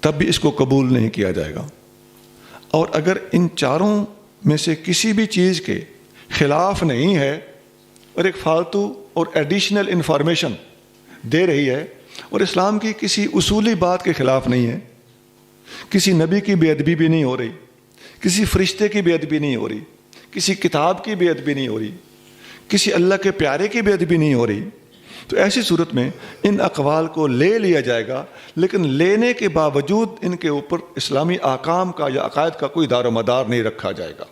تب بھی اس کو قبول نہیں کیا جائے گا۔ اور اگر ان چاروں میں سے کسی بھی چیز کے خلاف نہیں ہے اور ایک فالتو اور ایڈیشنل انفارمیشن دے رہی ہے اور اسلام کی کسی اصولی بات کے خلاف نہیں ہے، کسی نبی کی بے ادبی بھی نہیں ہو رہی، کسی فرشتے کی بے ادبی نہیں ہو رہی، کسی کتاب کی بے ادبی نہیں ہو رہی، کسی اللہ کے پیارے کی بے ادبی نہیں ہو رہی، تو ایسی صورت میں ان اقوال کو لے لیا جائے گا، لیکن لینے کے باوجود ان کے اوپر اسلامی احکام کا یا عقائد کا کوئی دار و مدار نہیں رکھا جائے گا۔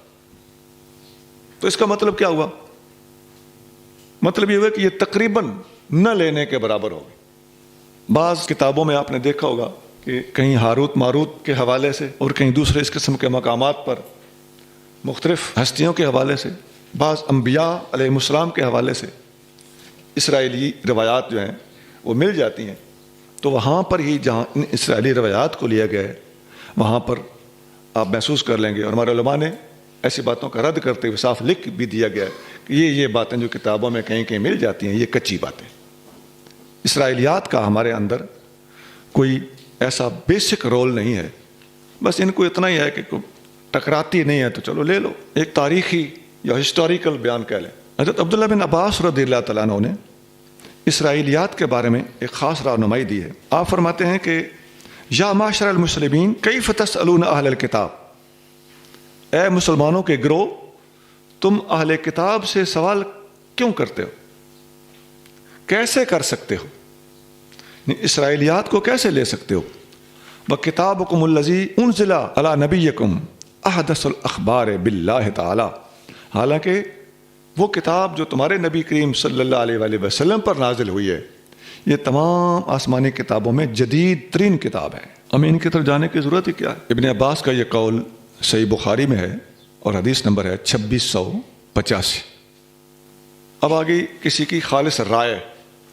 تو اس کا مطلب کیا ہوا؟ مطلب یہ ہوا کہ یہ تقریباً نہ لینے کے برابر ہوگی۔ بعض کتابوں میں آپ نے دیکھا ہوگا کہ کہیں ہاروت ماروت کے حوالے سے اور کہیں دوسرے اس قسم کے مقامات پر مختلف ہستیوں کے حوالے سے، بعض انبیاء علیہ السلام کے حوالے سے اسرائیلی روایات جو ہیں وہ مل جاتی ہیں، تو وہاں پر ہی جہاں ان اسرائیلی روایات کو لیا گیا ہے وہاں پر آپ محسوس کر لیں گے، اور ہمارے علماء نے ایسی باتوں کا رد کرتے ہوئے صاف لکھ بھی دیا گیا ہے کہ یہ باتیں جو کتابوں میں کہیں کہیں مل جاتی ہیں یہ کچی باتیں۔ اسرائیلیات کا ہمارے اندر کوئی ایسا بیسک رول نہیں ہے، بس ان کو اتنا ہی ہے کہ ٹکراتی نہیں ہے تو چلو لے لو، ایک تاریخی یا ہسٹوریکل بیان کہہ لیں۔ حضرت عبداللہ بن عباس رضی اللہ تعالیٰ عنہ نے اسرائیلیات کے بارے میں ایک خاص رہنمائی دی ہے۔ آپ فرماتے ہیں کہ یا معاشر المسلمین کیف تسألون اہل الکتاب، اے مسلمانوں کے گروہ تم اہل کتاب سے سوال کیوں کرتے ہو، کیسے کر سکتے ہو، اسرائیلیات کو کیسے لے سکتے ہو؟ وَكِتَابُكُمُ الَّذِي أُنزِلَ عَلَى نَبِيِّكُمْ أَحْدَثُ الْأَخْبَارِ بِاللَّهِ تعالی، حالانکہ وہ کتاب جو تمہارے نبی کریم صلی اللہ علیہ وآلہ وسلم پر نازل ہوئی ہے یہ تمام آسمانی کتابوں میں جدید ترین کتاب ہے، ہمیں ان کی طرف جانے کی ضرورت ہی کیا ہے؟ ابن عباس کا یہ قول صحیح بخاری میں ہے اور حدیث نمبر ہے 85۔ اب آگے کسی کی خالص رائے،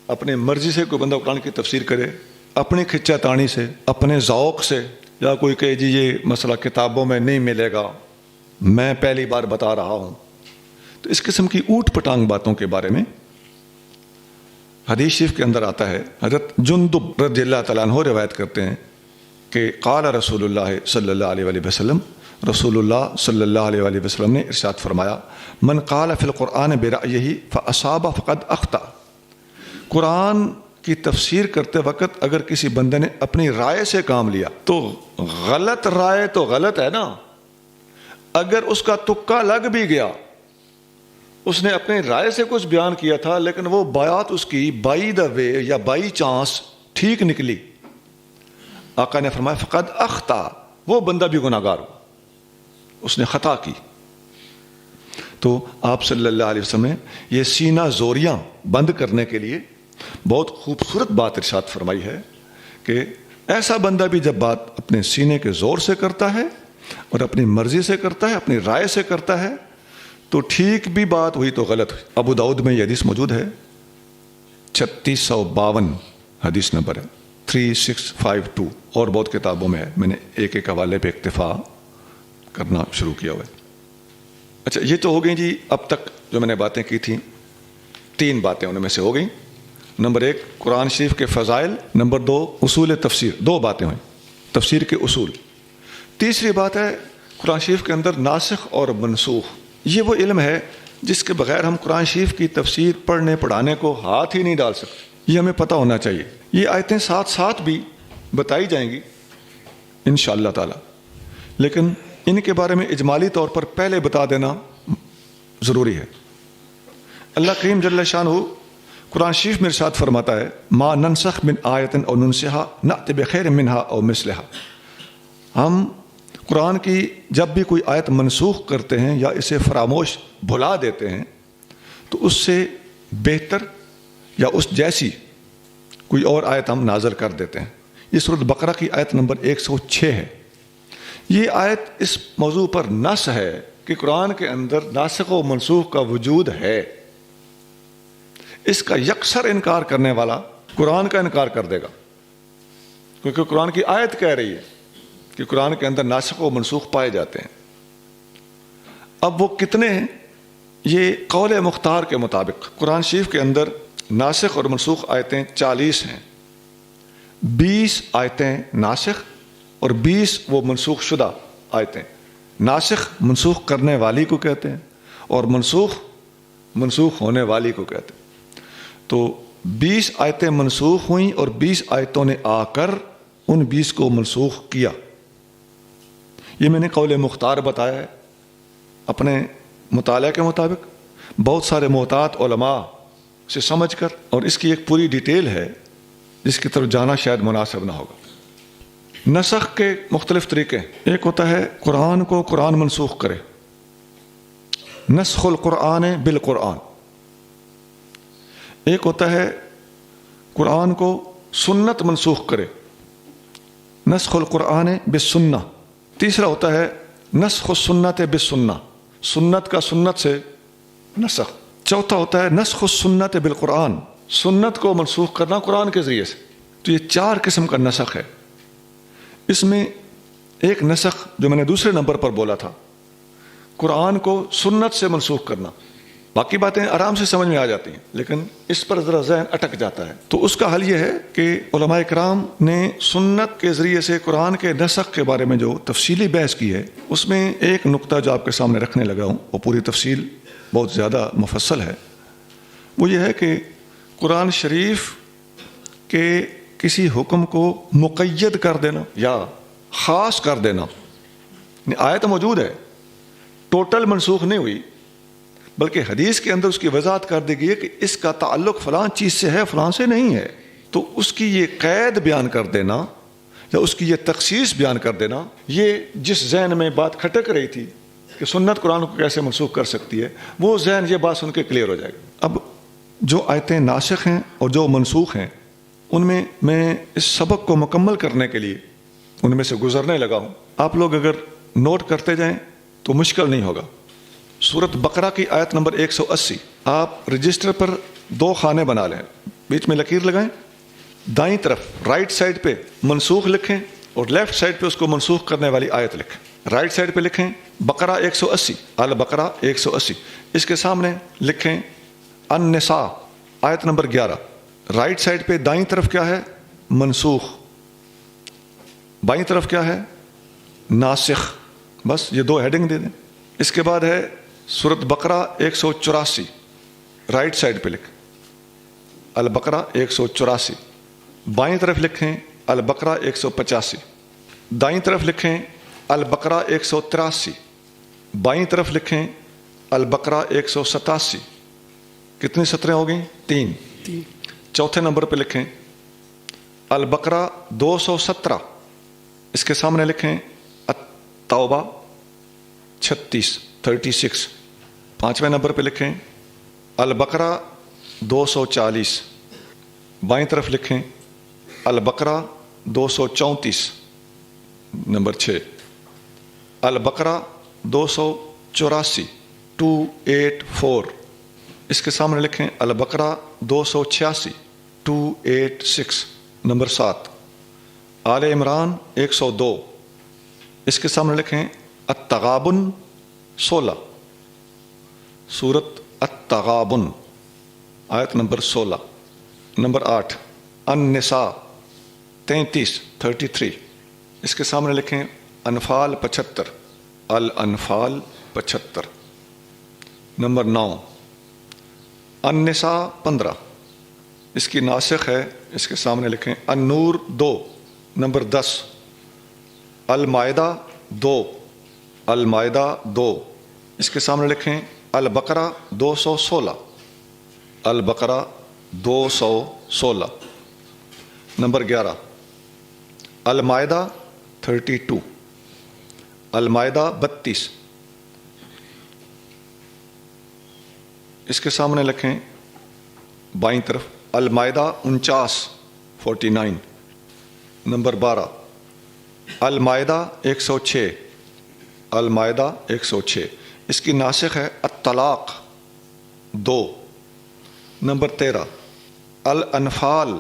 اپنی مرضی سے کوئی بندہ قرآن کی تفسیر کرے، اپنی کھچا تانی سے، اپنے ذوق سے، یا کوئی کہے جی یہ مسئلہ کتابوں میں نہیں ملے گا، میں پہلی بار بتا رہا ہوں، تو اس قسم کی اوٹ پٹانگ باتوں کے بارے میں حدیث شریف کے اندر آتا ہے۔ حضرت جندب رضی اللہ تعالیٰ عنہ روایت کرتے ہیں کہ قال رسول اللہ صلی اللہ علیہ وآلہ وسلم، رسول اللہ صلی اللہ علیہ وآلہ وسلم نے ارشاد فرمایا، من قال فی القرآن برأیہ فاصاب فقد اخطأ۔ قرآن کی تفسیر کرتے وقت اگر کسی بندے نے اپنی رائے سے کام لیا تو غلط رائے تو غلط ہے نا، اگر اس کا تکا لگ بھی گیا، اس نے اپنی رائے سے کچھ بیان کیا تھا لیکن وہ بات اس کی بائی دا وے یا بائی چانس ٹھیک نکلی، آقا نے فرمایا فقد اخطا، وہ بندہ بھی گناہ گار ہو، اس نے خطا کی۔ تو آپ صلی اللہ علیہ وسلم نے یہ سینہ زوریاں بند کرنے کے لیے بہت خوبصورت بات ارشاد فرمائی ہے کہ ایسا بندہ بھی جب بات اپنے سینے کے زور سے کرتا ہے اور اپنی مرضی سے کرتا ہے، اپنی رائے سے کرتا ہے، تو ٹھیک بھی بات ہوئی تو غلط ہوئی۔ ابو داؤد میں یہ حدیث موجود ہے، 3652 حدیث نمبر ہے، 3652، اور بہت کتابوں میں ہے، میں نے ایک ایک حوالے پہ اکتفا کرنا شروع کیا ہوا ہے۔ اچھا، یہ تو ہو گئی جی اب تک جو میں نے باتیں کی تھیں، 3 باتیں ان میں سے ہو گئیں۔ نمبر 1 قرآن شریف کے فضائل، نمبر 2 اصول تفسیر، 2 باتیں ہوئیں، تفسیر کے اصول۔ تیسری بات ہے قرآن شریف کے اندر ناسخ اور منسوخ۔ یہ وہ علم ہے جس کے بغیر ہم قرآن شریف کی تفسیر پڑھنے پڑھانے کو ہاتھ ہی نہیں ڈال سکتے، یہ ہمیں پتہ ہونا چاہیے۔ یہ آیتیں ساتھ ساتھ بھی بتائی جائیں گی انشاءاللہ تعالی، لیکن ان کے بارے میں اجمالی طور پر پہلے بتا دینا ضروری ہے۔ اللہ کریم جل شانہ قرآن شریف میں ارشاد فرماتا ہے، ما ننسخ من آیت او ننسہا نأت بخیر منہا او مثلہا۔ ہم قرآن کی جب بھی کوئی آیت منسوخ کرتے ہیں یا اسے فراموش بھلا دیتے ہیں تو اس سے بہتر یا اس جیسی کوئی اور آیت ہم نازل کر دیتے ہیں۔ یہ سورۃ بقرہ کی آیت نمبر 106 ہے۔ یہ آیت اس موضوع پر نص ہے کہ قرآن کے اندر ناسخ و منسوخ کا وجود ہے۔ اس کا یکسر انکار کرنے والا قرآن کا انکار کر دے گا، کیونکہ قرآن کی آیت کہہ رہی ہے کہ قرآن کے اندر ناسخ و منسوخ پائے جاتے ہیں۔ اب وہ کتنے ہیں؟ یہ قول مختار کے مطابق قرآن شریف کے اندر ناسخ اور منسوخ آیتیں 40 ہیں، 20 آیتیں ناسخ اور 20 وہ منسوخ شدہ آیتیں۔ ناسخ منسوخ کرنے والی کو کہتے ہیں اور منسوخ ہونے والی کو کہتے ہیں۔ تو 20 آیتیں منسوخ ہوئیں اور 20 آیتوں نے آ کر ان 20 کو منسوخ کیا۔ یہ میں نے قول مختار بتایا ہے اپنے مطالعہ کے مطابق، بہت سارے محتاط علماء سے سمجھ کر، اور اس کی ایک پوری ڈیٹیل ہے جس کی طرف جانا شاید مناسب نہ ہوگا۔ نسخ کے مختلف طریقے، ایک ہوتا ہے قرآن کو قرآن منسوخ کرے، نسخ القرآن بالقرآن۔ ایک ہوتا ہے قرآن کو سنت منسوخ کرے، نسخ القرآن بالسنہ۔ تیسرا ہوتا ہے نسخ السنت بالسنہ، سنت کا سنت سے نسخ۔ چوتھا ہوتا ہے نسخ السنت بالقرآن، سنت کو منسوخ کرنا قرآن کے ذریعے سے۔ تو یہ 4 قسم کا نسخ ہے۔ اس میں ایک نسخ جو میں نے دوسرے نمبر پر بولا تھا، قرآن کو سنت سے منسوخ کرنا، باقی باتیں آرام سے سمجھ میں آ جاتی ہیں لیکن اس پر ذرا ذہن اٹک جاتا ہے۔ تو اس کا حل یہ ہے کہ علماء کرام نے سنت کے ذریعے سے قرآن کے نسخ کے بارے میں جو تفصیلی بحث کی ہے، اس میں ایک نقطہ جو آپ کے سامنے رکھنے لگا ہوں، وہ پوری تفصیل بہت زیادہ مفصل ہے۔ وہ یہ ہے کہ قرآن شریف کے کسی حکم کو مقید کر دینا یا خاص کر دینا، آیت موجود ہے، ٹوٹل منسوخ نہیں ہوئی، بلکہ حدیث کے اندر اس کی وضاحت کر دی گئی ہے کہ اس کا تعلق فلاں چیز سے ہے، فلاں سے نہیں ہے، تو اس کی یہ قید بیان کر دینا یا اس کی یہ تخصیص بیان کر دینا، یہ جس ذہن میں بات کھٹک رہی تھی کہ سنت قرآن کو کیسے منسوخ کر سکتی ہے، وہ ذہن یہ بات سن کے کلیئر ہو جائے گا۔ اب جو آیتیں ناسخ ہیں اور جو منسوخ ہیں، ان میں اس سبق کو مکمل کرنے کے لیے ان میں سے گزرنے لگا ہوں۔ آپ لوگ اگر نوٹ کرتے جائیں تو مشکل نہیں ہوگا۔ سورت بقرہ کی آیت نمبر 180. آپ رجسٹر پر 2 خانے بنا لیں, بیچ میں لکیر لگائیں, دائیں طرف رائٹ سائڈ پہ منسوخ لکھیں اور لیفٹ سائڈ پہ اس کو منسوخ کرنے والی آیت لکھیں. رائٹ سائڈ پہ لکھیں بقرہ 180, البقرہ 180. اس کے سامنے لکھیں النساء آیت نمبر 11. رائٹ سائڈ پہ دائیں طرف کیا ہے؟ منسوخ. بائیں طرف کیا ہے؟ ناسخ. بس یہ 2 ہیڈنگ دے دیں. اس کے بعد ہے سورت بقرہ 184. رائٹ سائڈ پہ لکھیں البقرہ 184. بائیں طرف لکھیں البقرہ 185. دائیں طرف لکھیں البقرہ 183. بائیں طرف لکھیں البقرہ 187. کتنی سطریں ہو گئیں؟ 3. چوتھے نمبر پہ لکھیں البقرہ 217. اس کے سامنے لکھیں التوبہ 36. پانچویں نمبر پہ لکھیں البقرہ 240. بائیں طرف لکھیں البقرہ 234. نمبر 6 البقرہ 284 284. اس کے سامنے لکھیں البقرہ 286 286. نمبر 7 آل عمران 102. اس کے سامنے لکھیں التغابن 16. سورت التغابن آیت نمبر 16. نمبر 8 النساء 33. اس کے سامنے لکھیں انفال 75. الانفال 75. نمبر 9 النساء 15. اس کی ناسخ ہے. اس کے سامنے لکھیں النور 2. نمبر 10 المائدہ 2. المائدہ 2. اس کے سامنے لکھیں البقرہ 216. البقرہ 216. نمبر 11 المائدہ 32. المائدہ 32. اس کے سامنے لکھیں بائیں طرف المائدہ 49 49. نمبر 12 المائدہ 106. المائدہ 106. اس کی ناسخ ہے الطلاق 2. نمبر 13 الانفال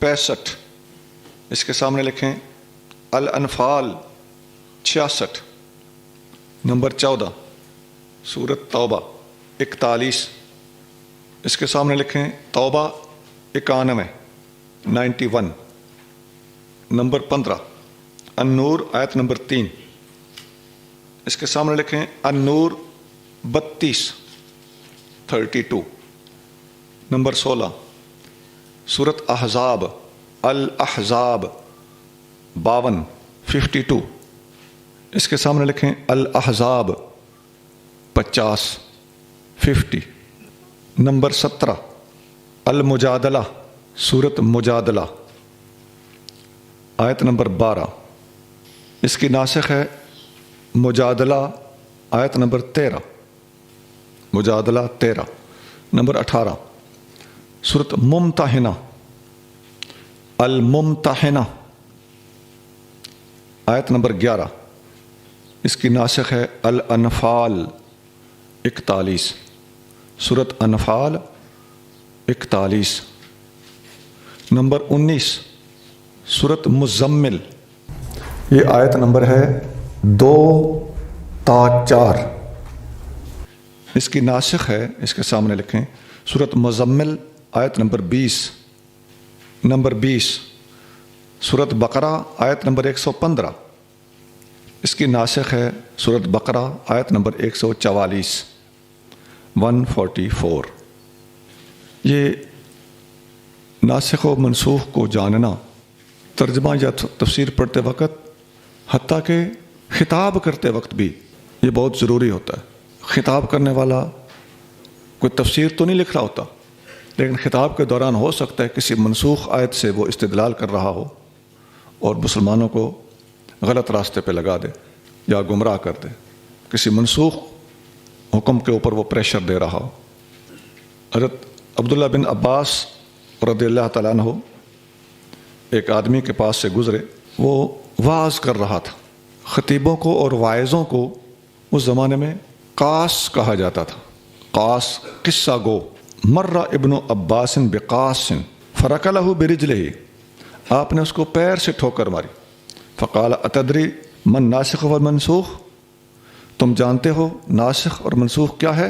65. اس کے سامنے لکھیں الانفال 66. نمبر 14 سورت توبہ 41. اس کے سامنے لکھیں توبہ 91 91. نمبر 15 النور آیت نمبر 3. اس کے سامنے لکھیں النور 32 32. نمبر 16 سورت احزاب الاحزاب 52 52. اس کے سامنے لکھیں الاحزاب 50 50. نمبر 17 المجادلہ سورت مجادلہ آیت نمبر 12. اس کی ناسخ ہے مجادلہ آیت نمبر 13. مجادلہ 13. نمبر 18 سورت ممتحنہ الممتحنہ آیت نمبر 11. اس کی ناسخ ہے الانفال 41. سورت انفال 41. نمبر 19 سورت مزمل. یہ آیت نمبر ہے 2 تا 4. اس کی ناسخ ہے. اس کے سامنے لکھیں سورت مزمل آیت نمبر 20. نمبر 20 سورت بقرہ آیت نمبر 115. اس کی ناسخ ہے سورت بقرہ آیت نمبر 144 144. یہ ناسخ و منسوخ کو جاننا ترجمہ یا تفسیر پڑھتے وقت حتیٰ کہ خطاب کرتے وقت بھی یہ بہت ضروری ہوتا ہے. خطاب کرنے والا کوئی تفسیر تو نہیں لکھ رہا ہوتا، لیکن خطاب کے دوران ہو سکتا ہے کسی منسوخ آیت سے وہ استدلال کر رہا ہو اور مسلمانوں کو غلط راستے پہ لگا دے یا گمراہ کر دے. کسی منسوخ حکم کے اوپر وہ پریشر دے رہا ہو. حضرت عبداللہ بن عباس رضی اللہ تعالیٰ عنہ ایک آدمی کے پاس سے گزرے. وہ وعظ کر رہا تھا. خطیبوں کو اور واعظوں کو اس زمانے میں قاس کہا جاتا تھا۔ قاس قصہ گو۔ مر ابن عباس بقاس فرکلہ برجلہ، آپ نے اس کو پیر سے ٹھوکر ماری۔ فقال اتدری من ناسخ والمنسوخ، تم جانتے ہو ناسخ اور منسوخ کیا ہے؟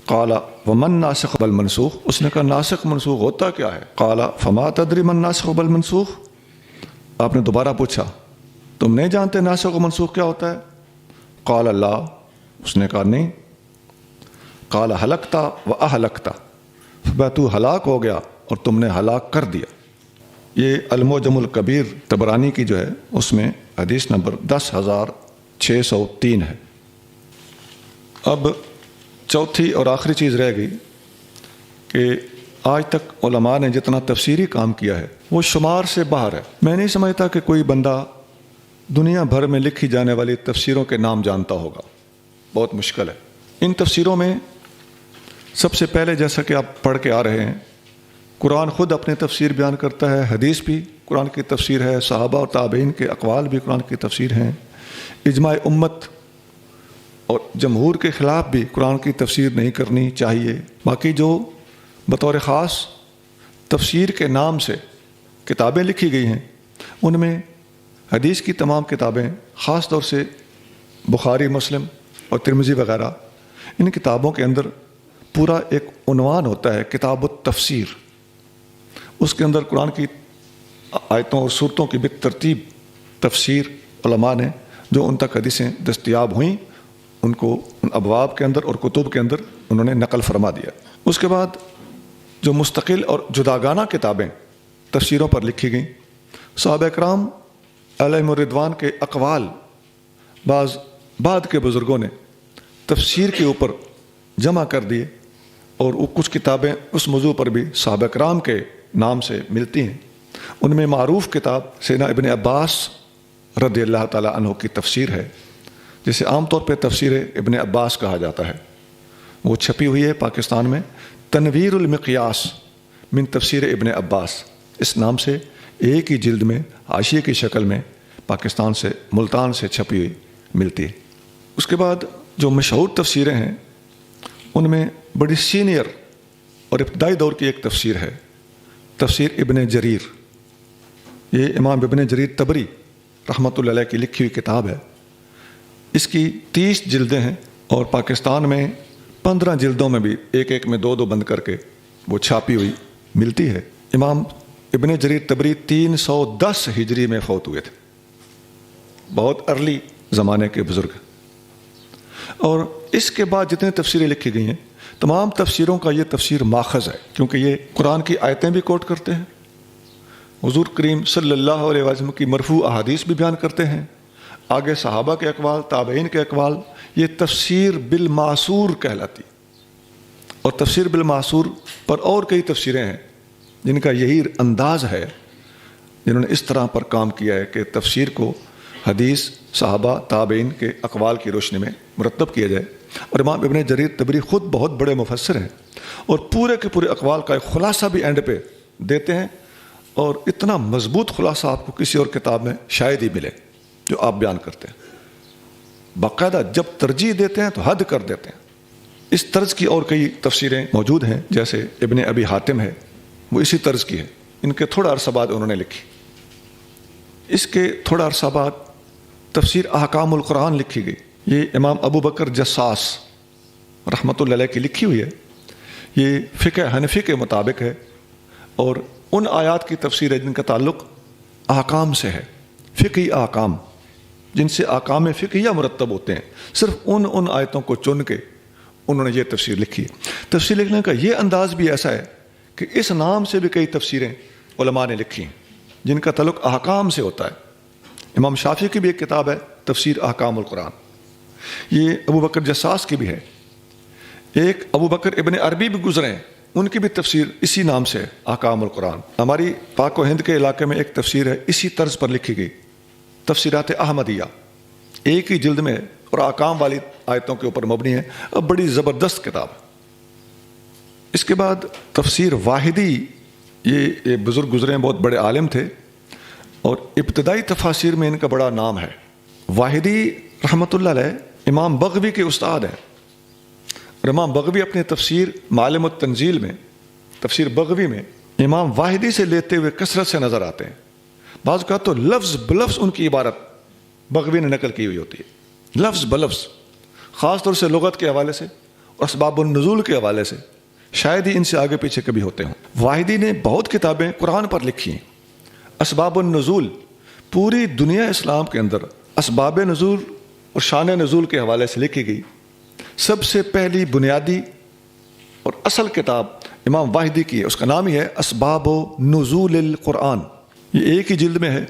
قال ومن ناسخ والمنسوخ، اس نے کہا ناسخ منسوخ ہوتا کیا ہے؟ قال فما تدری من ناسخ والمنسوخ، آپ نے دوبارہ پوچھا تم نہیں جانتے ناسخ و منسوخ کیا ہوتا ہے؟ قال لا، اس نے کہا نہیں۔ قال ہلکتا و اہلکتا، تو ہلاک ہو گیا اور تم نے ہلاک کر دیا۔ یہ المعجم الکبیر طبرانی کی جو ہے اس میں حدیث نمبر 10,603 ہے۔ اب چوتھی اور آخری چیز رہ گئی کہ آج تک علماء نے جتنا تفسیری کام کیا ہے وہ شمار سے باہر ہے۔ میں نہیں سمجھتا کہ کوئی بندہ دنیا بھر میں لکھی جانے والی تفسیروں کے نام جانتا ہوگا، بہت مشکل ہے۔ ان تفسیروں میں سب سے پہلے جیسا کہ آپ پڑھ کے آ رہے ہیں، قرآن خود اپنی تفسیر بیان کرتا ہے، حدیث بھی قرآن کی تفسیر ہے، صحابہ اور تابعین کے اقوال بھی قرآن کی تفسیر ہیں، اجماع امت اور جمہور کے خلاف بھی قرآن کی تفسیر نہیں کرنی چاہیے۔ باقی جو بطور خاص تفسیر کے نام سے کتابیں لکھی گئی ہیں ان میں حدیث کی تمام کتابیں، خاص طور سے بخاری، مسلم اور ترمذی وغیرہ، ان کتابوں کے اندر پورا ایک عنوان ہوتا ہے کتاب التفسیر۔ اس کے اندر قرآن کی آیتوں اور صورتوں کی بالترتیب تفسیر علماء نے جو ان تک حدیثیں دستیاب ہوئیں ان کو ان ابواب کے اندر اور کتب کے اندر انہوں نے نقل فرما دیا۔ اس کے بعد جو مستقل اور جداگانہ کتابیں تفسیروں پر لکھی گئیں، صحابہ کرام علیہم الرضوان کے اقوال بعض بعد کے بزرگوں نے تفسیر کے اوپر جمع کر دیے، اور وہ کچھ کتابیں اس موضوع پر بھی صحابہ کرام کے نام سے ملتی ہیں۔ ان میں معروف کتاب سیدنا ابن عباس رضی اللہ تعالیٰ عنہ کی تفسیر ہے، جسے عام طور پہ تفسیر ابن عباس کہا جاتا ہے۔ وہ چھپی ہوئی ہے پاکستان میں، تنویر المقیاس من تفسیر ابن عباس، اس نام سے ایک ہی جلد میں حاشیے کی شکل میں پاکستان سے، ملتان سے چھپی ہوئی ملتی ہے۔ اس کے بعد جو مشہور تفسیریں ہیں ان میں بڑی سینئر اور ابتدائی دور کی ایک تفسیر ہے، تفسیر ابن جریر۔ یہ امام ابن جریر طبری رحمۃ اللہ علیہ کی لکھی ہوئی کتاب ہے۔ اس کی 30 جلدیں ہیں اور پاکستان میں 15 جلدوں میں بھی ایک ایک میں 2 بند کر کے وہ چھاپی ہوئی ملتی ہے۔ امام ابن جریر طبری 310 ہجری میں فوت ہوئے تھے، بہت ارلی زمانے کے بزرگ۔ اور اس کے بعد جتنے تفسیریں لکھی گئی ہیں تمام تفسیروں کا یہ تفسیر ماخذ ہے، کیونکہ یہ قرآن کی آیتیں بھی کوٹ کرتے ہیں، حضور کریم صلی اللہ علیہ وسلم کی مرفوع احادیث بھی بیان کرتے ہیں، آگے صحابہ کے اقوال، تابعین کے اقوال۔ یہ تفسیر بالمعصور کہلاتی، اور تفسیر بالمعصور پر اور کئی تفسیریں ہیں جن کا یہی انداز ہے، جنہوں نے اس طرح پر کام کیا ہے کہ تفسیر کو حدیث، صحابہ، تابعین کے اقوال کی روشنی میں مرتب کیا جائے۔ اور امام ابن جریر طبری خود بہت بڑے مفسر ہیں، اور پورے کے پورے اقوال کا ایک خلاصہ بھی اینڈ پہ دیتے ہیں، اور اتنا مضبوط خلاصہ آپ کو کسی اور کتاب میں شاید ہی ملے جو آپ بیان کرتے ہیں۔ باقاعدہ جب ترجیح دیتے ہیں تو حد کر دیتے ہیں۔ اس طرز کی اور کئی تفسیریں موجود ہیں، جیسے ابن ابی حاتم ہے، وہ اسی طرز کی ہے، ان کے تھوڑا عرصہ بعد انہوں نے لکھی۔ اس کے تھوڑا عرصہ بعد تفسیر احکام القرآن لکھی گئی، یہ امام ابو بکر جساس رحمۃ اللہ علیہ کی لکھی ہوئی ہے۔ یہ فقہ حنفی کے مطابق ہے، اور ان آیات کی تفسیر ہے جن کا تعلق احکام سے ہے، فقہی احکام جن سے احکام فقہیہ مرتب ہوتے ہیں، صرف ان آیتوں کو چن کے انہوں نے یہ تفسیر لکھی ہے۔ تفسیر لکھنے کا یہ انداز بھی ایسا ہے کہ اس نام سے بھی کئی تفسیریں علماء نے لکھی ہیں جن کا تعلق احکام سے ہوتا ہے۔ امام شافعی کی بھی ایک کتاب ہے تفسیر احکام القرآن، یہ ابو بکر جساس کی بھی ہے۔ ایک ابو بکر ابن عربی بھی گزرے ہیں، ان کی بھی تفسیر اسی نام سے احکام القرآن۔ ہماری پاک و ہند کے علاقے میں ایک تفسیر ہے اسی طرز پر لکھی گئی، تفسیرات احمدیہ، ایک ہی جلد میں اور احکام والی آیتوں کے اوپر مبنی ہے، اب بڑی زبردست کتاب ہے۔ اس کے بعد تفسیر واحدی، یہ بزرگ گزرے ہیں، بہت بڑے عالم تھے، اور ابتدائی تفاسیر میں ان کا بڑا نام ہے۔ واحدی رحمۃ اللہ علیہ امام بغوی کے استاد ہیں، اور امام بغوی اپنے تفسیر معالم التنزیل میں، تفسیر بغوی میں امام واحدی سے لیتے ہوئے کثرت سے نظر آتے ہیں۔ بعض اوقات تو لفظ بلفظ ان کی عبارت بغوی نے نقل کی ہوئی ہوتی ہے، لفظ بلفظ، خاص طور سے لغت کے حوالے سے اور اسباب النزول کے حوالے سے شاید ہی ان سے آگے پیچھے کبھی ہوتے ہوں۔ واحدی نے بہت کتابیں قرآن پر لکھی ہیں۔ اسباب النزول، پوری دنیا اسلام کے اندر اسباب نزول اور شان نزول کے حوالے سے لکھی گئی سب سے پہلی بنیادی اور اصل کتاب امام واحدی کی ہے، اس کا نام ہی ہے اسباب نزول القرآن۔ یہ ایک ہی جلد میں ہے،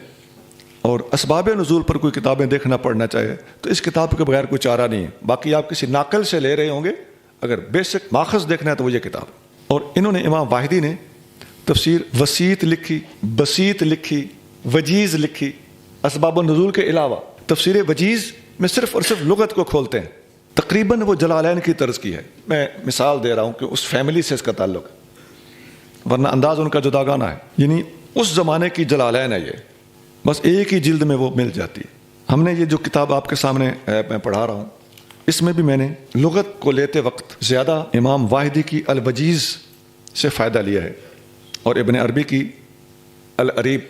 اور اسباب نزول پر کوئی کتابیں دیکھنا پڑھنا چاہے تو اس کتاب کے بغیر کوئی چارہ نہیں ہے۔ باقی آپ کسی ناقل سے لے رہے ہوں گے، اگر بیسک ماخذ دیکھنا ہے تو وہ یہ کتاب۔ اور انہوں نے امام واحدی نے تفسیر وسیط لکھی، بسیط لکھی، وجیز لکھی۔ اسباب النزول کے علاوہ تفسیر وجیز میں صرف اور صرف لغت کو کھولتے ہیں، تقریباً وہ جلالین کی طرز کی ہے۔ میں مثال دے رہا ہوں کہ اس فیملی سے اس کا تعلق ہے، ورنہ انداز ان کا جداگانہ ہے، یعنی اس زمانے کی جلالین ہے یہ، بس ایک ہی جلد میں وہ مل جاتی ہے۔ ہم نے یہ جو کتاب آپ کے سامنے میں پڑھا رہا ہوں، اس میں بھی میں نے لغت کو لیتے وقت زیادہ امام واحدی کی الوجیز سے فائدہ لیا ہے، اور ابن عربی کی العریب،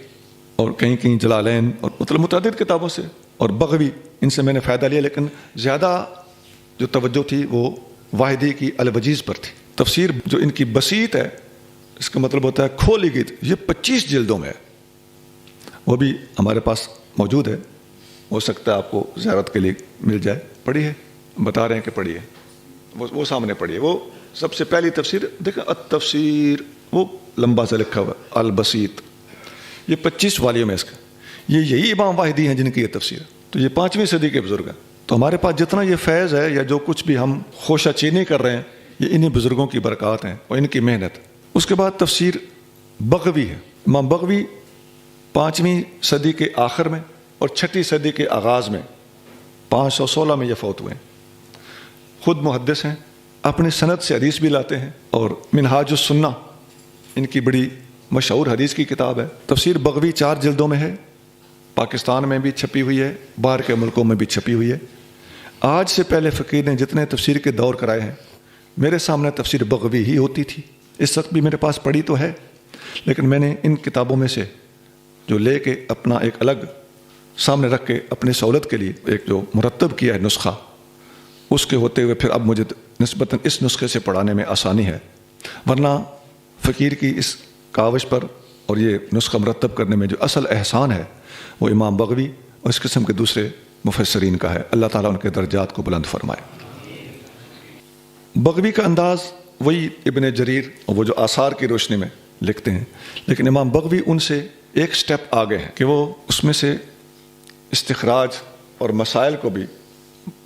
اور کہیں کہیں جلالین، اور مطلب متعدد کتابوں سے، اور بغوی، ان سے میں نے فائدہ لیا، لیکن زیادہ جو توجہ تھی وہ واحدی کی الوجیز پر تھی۔ تفسیر جو ان کی بسیط ہے، اس کا مطلب ہوتا ہے کھولی گئی، یہ 25 جلدوں میں ہے، وہ بھی ہمارے پاس موجود ہے، ہو سکتا ہے آپ کو زیارت کے لیے مل جائے۔ پڑھی ہے، بتا رہے ہیں کہ پڑھی ہے، وہ سامنے پڑھی ہے۔ وہ سب سے پہلی تفسیر دیکھیں، التفسیر، وہ لمبا سا لکھا ہوا البسیط، یہ 25 والیوم ہے اس کا۔ یہی امام واحدی ہیں جن کی یہ تفسیر ہے، تو یہ 5ویں صدی کے بزرگ ہیں۔ تو ہمارے پاس جتنا یہ فیض ہے یا جو کچھ بھی ہم خوشہ چینی کر رہے ہیں، یہ انہی بزرگوں کی برکات ہیں اور ان کی محنت۔ اس کے بعد تفسیر بغوی ہے۔ امام بغوی 5ویں صدی کے آخر میں اور 6ٹھی صدی کے آغاز میں 516 میں یہ فوت ہوئے ہیں۔ خود محدث ہیں، اپنی سند سے حدیث بھی لاتے ہیں، اور منہاج السنہ ان کی بڑی مشہور حدیث کی کتاب ہے۔ تفسیر بغوی 4 جلدوں میں ہے، پاکستان میں بھی چھپی ہوئی ہے، باہر کے ملکوں میں بھی چھپی ہوئی ہے۔ آج سے پہلے فقیر نے جتنے تفسیر کے دور کرائے ہیں، میرے سامنے تفسیر بغوی ہی ہوتی تھی۔ اس وقت بھی میرے پاس پڑھی تو ہے، لیکن میں نے ان کتابوں میں سے جو لے کے اپنا ایک الگ سامنے رکھ کے اپنی سہولت کے لیے ایک جو مرتب کیا ہے نسخہ، اس کے ہوتے ہوئے پھر اب مجھے نسبتاً اس نسخے سے پڑھانے میں آسانی ہے، ورنہ فقیر کی اس کاوش پر اور یہ نسخہ مرتب کرنے میں جو اصل احسان ہے وہ امام بغوی اور اس قسم کے دوسرے مفسرین کا ہے۔ اللہ تعالیٰ ان کے درجات کو بلند فرمائے۔ بغوی کا انداز وہی ابن جریر اور وہ جو آثار کی روشنی میں لکھتے ہیں، لیکن امام بغوی ان سے ایک سٹیپ آگے ہے کہ وہ اس میں سے استخراج اور مسائل کو بھی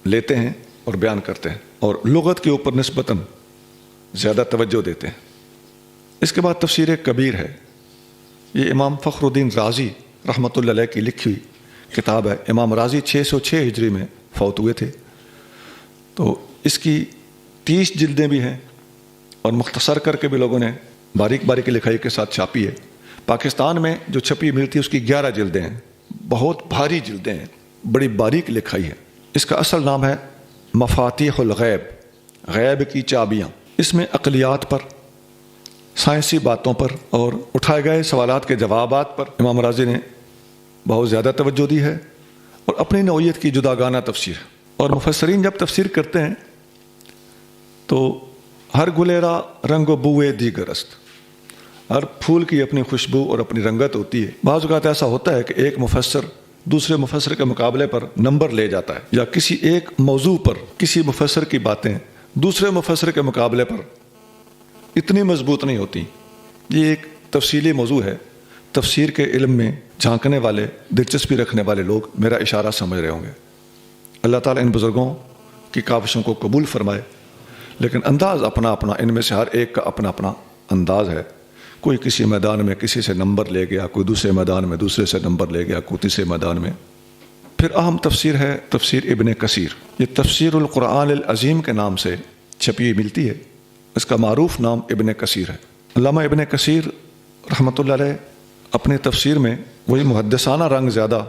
لیتے ہیں اور بیان کرتے ہیں، اور لغت کے اوپر نسبتاً زیادہ توجہ دیتے ہیں۔ اس کے بعد تفسیر کبیر ہے، یہ امام فخر الدین رازی رحمۃ اللہ علیہ کی لکھی ہوئی کتاب ہے۔ امام رازی 606 ہجری میں فوت ہوئے تھے، تو اس کی 30 جلدیں بھی ہیں، اور مختصر کر کے بھی لوگوں نے باریک باریک لکھائی کے ساتھ چھاپی ہے۔ پاکستان میں جو چھپی ملتی ہے اس کی 11 جلدیں ہیں، بہت بھاری جلدیں ہیں، بڑی باریک لکھائی ہے۔ اس کا اصل نام ہے مفاتیح الغیب، غیب کی چابیاں۔ اس میں عقلیات پر، سائنسی باتوں پر اور اٹھائے گئے سوالات کے جوابات پر امام رازی نے بہت زیادہ توجہ دی ہے، اور اپنی نوعیت کی جداگانہ تفسیر۔ اور مفسرین جب تفسیر کرتے ہیں تو ہر گلیرا رنگ و بوئے دیگر است، ہر پھول کی اپنی خوشبو اور اپنی رنگت ہوتی ہے۔ بعض اوقات ایسا ہوتا ہے کہ ایک مفسر دوسرے مفسر کے مقابلے پر نمبر لے جاتا ہے، یا کسی ایک موضوع پر کسی مفسر کی باتیں دوسرے مفسر کے مقابلے پر اتنی مضبوط نہیں ہوتی۔ یہ ایک تفصیلی موضوع ہے، تفسیر کے علم میں جھانکنے والے، دلچسپی رکھنے والے لوگ میرا اشارہ سمجھ رہے ہوں گے۔ اللہ تعالیٰ ان بزرگوں کی کاوشوں کو قبول فرمائے، لیکن انداز اپنا اپنا، ان میں سے ہر ایک کا اپنا اپنا انداز ہے۔ کوئی کسی میدان میں کسی سے نمبر لے گیا، کوئی دوسرے میدان میں دوسرے سے نمبر لے گیا، کوئی تیسرے میدان میں۔ پھر اہم تفسیر ہے تفسیر ابن کثیر، یہ تفسیر القرآن العظیم کے نام سے چھپی ملتی ہے، اس کا معروف نام ابن کثیر ہے۔ علامہ ابن کثیر رحمۃ اللہ علیہ اپنے تفسیر میں وہی محدثانہ رنگ زیادہ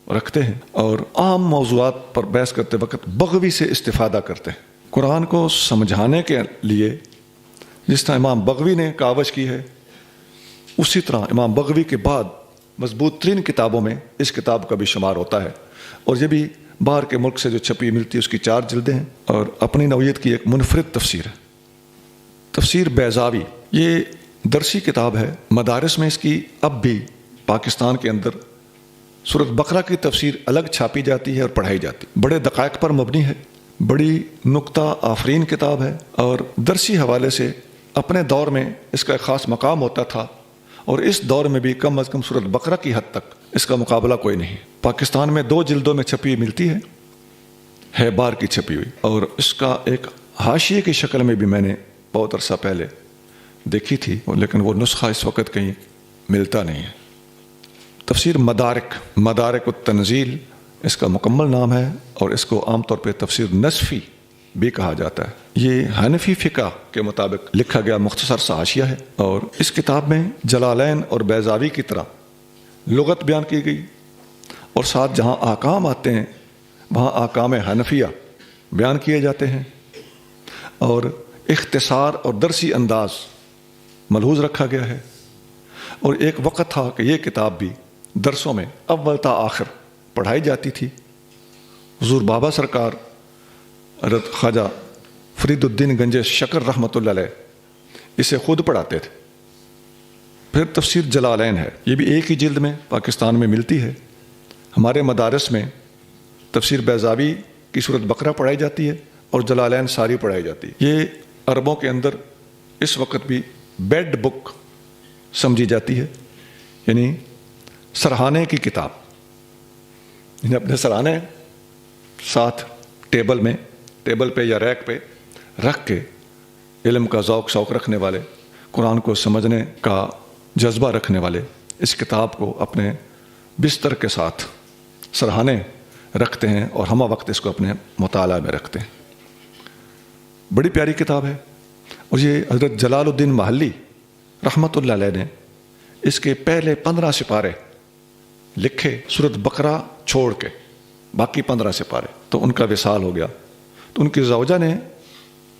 رکھتے ہیں اور عام موضوعات پر بحث کرتے وقت بغوی سے استفادہ کرتے ہیں۔ قرآن کو سمجھانے کے لیے جس طرح امام بغوی نے کاوش کی ہے، اسی طرح امام بغوی کے بعد مضبوط ترین کتابوں میں اس کتاب کا بھی شمار ہوتا ہے، اور یہ بھی باہر کے ملک سے جو چھپی ملتی ہے اس کی 4 جلدیں ہیں، اور اپنی نوعیت کی ایک منفرد تفسیر ہے۔ تفسیر بیضاوی یہ درسی کتاب ہے، مدارس میں اس کی اب بھی پاکستان کے اندر سورۃ بقرہ کی تفسیر الگ چھاپی جاتی ہے اور پڑھائی جاتی ہے۔ بڑے دقائق پر مبنی ہے، بڑی نکتہ آفرین کتاب ہے، اور درسی حوالے سے اپنے دور میں اس کا ایک خاص مقام ہوتا تھا، اور اس دور میں بھی کم از کم سورۃ بقرہ کی حد تک اس کا مقابلہ کوئی نہیں۔ پاکستان میں 2 جلدوں میں چھپی ملتی ہے بار کی چھپی ہوئی، اور اس کا ایک حاشیے کی شکل میں بھی میں نے بہت عرصہ پہلے دیکھی تھی، لیکن وہ نسخہ اس وقت کہیں ملتا نہیں ہے۔ تفسیر مدارک التنزیل اس کا مکمل نام ہے، اور اس کو عام طور پہ تفسیر نصفی بھی کہا جاتا ہے۔ یہ حنفی فقہ کے مطابق لکھا گیا مختصر سا حاشیہ ہے، اور اس کتاب میں جلالین اور بیضاوی کی طرح لغت بیان کی گئی، اور ساتھ جہاں احکام آتے ہیں وہاں احکام حنفیہ بیان کیے جاتے ہیں، اور اختصار اور درسی انداز ملحوظ رکھا گیا ہے۔ اور ایک وقت تھا کہ یہ کتاب بھی درسوں میں اول تا آخر پڑھائی جاتی تھی۔ حضور بابا سرکار حضرت خواجہ فرید الدین گنج شکر رحمۃ اللہ علیہ اسے خود پڑھاتے تھے۔ پھر تفسیر جلالین ہے، یہ بھی ایک ہی جلد میں پاکستان میں ملتی ہے۔ ہمارے مدارس میں تفسیر بیضاوی کی سورۃ بقرہ پڑھائی جاتی ہے اور جلالین ساری پڑھائی جاتی ہے۔ یہ عربوں کے اندر اس وقت بھی بیڈ بک سمجھی جاتی ہے، یعنی سرہانے کی کتاب، یعنی اپنے سرہانے ساتھ ٹیبل پہ یا ریک پہ رکھ کے علم کا ذوق شوق رکھنے والے، قرآن کو سمجھنے کا جذبہ رکھنے والے اس کتاب کو اپنے بستر کے ساتھ سرہانے رکھتے ہیں اور ہمہ وقت اس کو اپنے مطالعہ میں رکھتے ہیں۔ بڑی پیاری کتاب ہے، اور یہ حضرت جلال الدین محلی رحمۃ اللہ علیہ نے اس کے پہلے 15 سپارے لکھے سورۃ بقرہ چھوڑ کے، باقی 15 سپارے تو ان کا وصال ہو گیا، تو ان کی زوجہ نے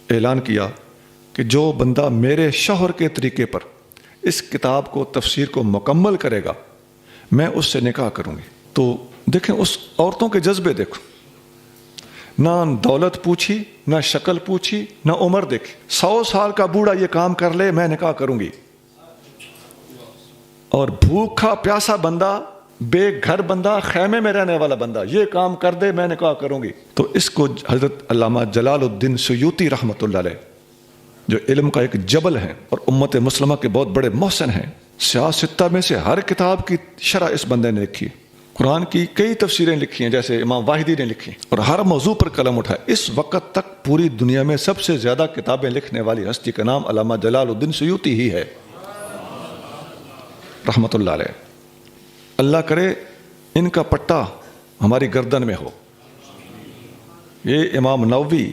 اعلان کیا کہ جو بندہ میرے شوہر کے طریقے پر اس کتاب کو تفسیر کو مکمل کرے گا میں اس سے نکاح کروں گی۔ تو دیکھیں اس عورتوں کے جذبے، دیکھو، نہ دولت پوچھی، نہ شکل پوچھی، نہ عمر دیکھی، 100 سال کا بوڑھا یہ کام کر لے میں نکاح کروں گی، اور بھوکا پیاسا بندہ، بے گھر بندہ، خیمے میں رہنے والا بندہ یہ کام کر دے میں نکاح کروں گی۔ تو اس کو حضرت علامہ جلال الدین سیوطی رحمۃ اللہ علیہ جو علم کا ایک جبل ہے اور امت مسلمہ کے بہت بڑے محسن ہیں، سیاستہ میں سے ہر کتاب کی شرح اس بندے نے لکھی، قرآن کی کئی تفسیریں لکھی ہیں جیسے امام واحدی نے لکھی، اور ہر موضوع پر قلم اٹھایا۔ اس وقت تک پوری دنیا میں سب سے زیادہ کتابیں لکھنے والی ہستی کا نام علامہ جلال الدین سیوطی ہی ہے رحمۃ اللہ علیہ۔ اللہ کرے ان کا پٹا ہماری گردن میں ہو۔ یہ امام نووی،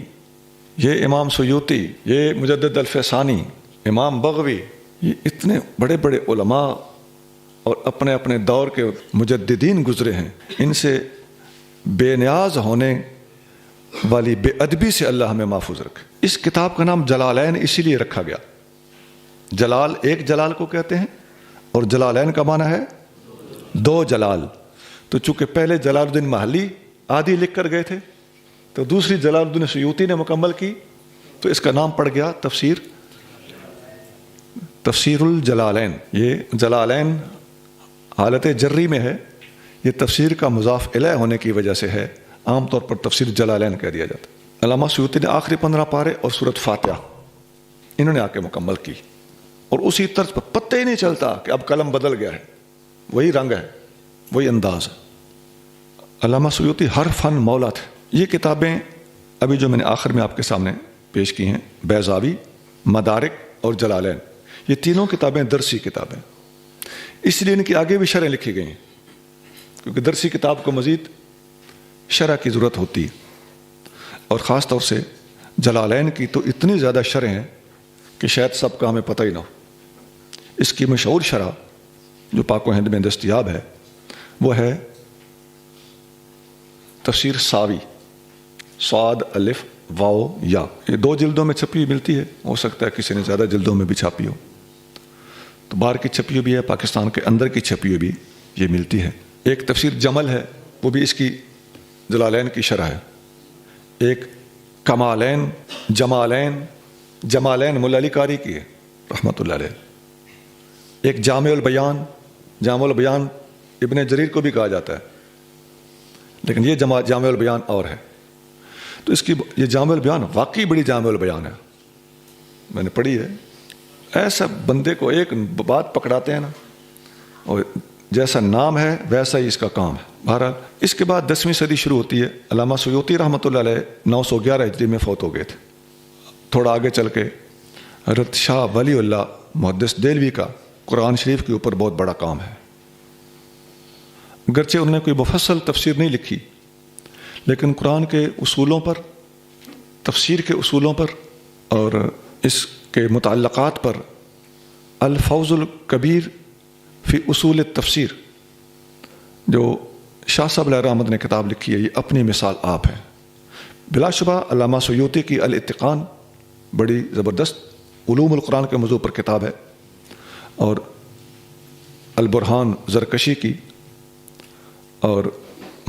یہ امام سیوطی، یہ مجدد الفسانی، امام بغوی، یہ اتنے بڑے بڑے علماء اور اپنے اپنے دور کے مجددین گزرے ہیں، ان سے بے نیاز ہونے والی بے ادبی سے اللہ ہمیں محفوظ رکھے۔ اس کتاب کا نام جلالین اسی لیے رکھا گیا، جلال ایک جلال کو کہتے ہیں، اور جلالین کا معنی ہے 2 جلال۔ تو چونکہ پہلے جلال الدین محلی آدھی لکھ کر گئے تھے، تو دوسری جلال الدین سیوطی نے مکمل کی، تو اس کا نام پڑ گیا تفسیر الجلالین۔ یہ جلالین حالت جری میں ہے، یہ تفسیر کا مضاف الیہ ہونے کی وجہ سے ہے، عام طور پر تفسیر جلالین کہہ دیا جاتا ہے۔ علامہ سیوطی نے آخری 15 پارے اور سورۃ فاتحہ انہوں نے آ کے مکمل کی، اور اسی طرز پر پتہ ہی نہیں چلتا کہ اب قلم بدل گیا ہے، وہی رنگ ہے، وہی انداز ہے۔ علامہ سیوطی ہر فن مولا تھے۔ یہ کتابیں ابھی جو میں نے آخر میں آپ کے سامنے پیش کی ہیں، بیضاوی، مدارک اور جلالین، یہ تینوں کتابیں درسی کتابیں، اس لیے ان کی آگے بھی شرح لکھی گئی ہیں، کیونکہ درسی کتاب کو مزید شرح کی ضرورت ہوتی ہے، اور خاص طور سے جلالین کی تو اتنی زیادہ شرح ہیں کہ شاید سب کا ہمیں پتہ ہی نہ ہو۔ اس کی مشہور شرح جو پاک و ہند میں دستیاب ہے وہ ہے تفسیر ساوی، صاد الف واو یا، یہ 2 جلدوں میں چھپی ہوئی ملتی ہے، ہو سکتا ہے کسی نے زیادہ جلدوں میں بھی چھاپی ہو، تو باہر کی چھپی ہوئی بھی ہے، پاکستان کے اندر کی چھپی ہوئی بھی یہ ملتی ہے۔ ایک تفسیر جمل ہے، وہ بھی اس کی جلالین کی شرح ہے۔ ایک کمالین جمالین ملا علی قاری کی ہے رحمۃ اللہ علیہ۔ ایک جامع البیان ابن جریر کو بھی کہا جاتا ہے، لیکن یہ جامع البیان اور ہے۔ تو اس کی یہ جامع البیان واقعی بڑی جامع البیان ہے، میں نے پڑھی ہے۔ ایسا بندے کو ایک بات پکڑاتے ہیں نا، اور جیسا نام ہے ویسا ہی اس کا کام ہے۔ بہرحال اس کے بعد 10ویں صدی شروع ہوتی ہے۔ علامہ سیوطی رحمۃ اللہ علیہ 911 ہجری میں فوت ہو گئے تھے۔ تھوڑا آگے چل کے حضرت شاہ ولی اللہ محدث دہلوی کا قرآن شریف کے اوپر بہت بڑا کام ہے۔ اگرچہ انہوں نے کوئی مفصل تفسیر نہیں لکھی، لیکن قرآن کے اصولوں پر، تفسیر کے اصولوں پر اور اس کے متعلقات پر الفوز الکبیر فی اصول التفسیر جو شاہ صاحب علیہ رحمت نے کتاب لکھی ہے، یہ اپنی مثال آپ ہے۔ بلا شبہ علامہ سیوطی کی الاتقان بڑی زبردست علوم القرآن کے موضوع پر کتاب ہے، اور البرہان زرکشی کی اور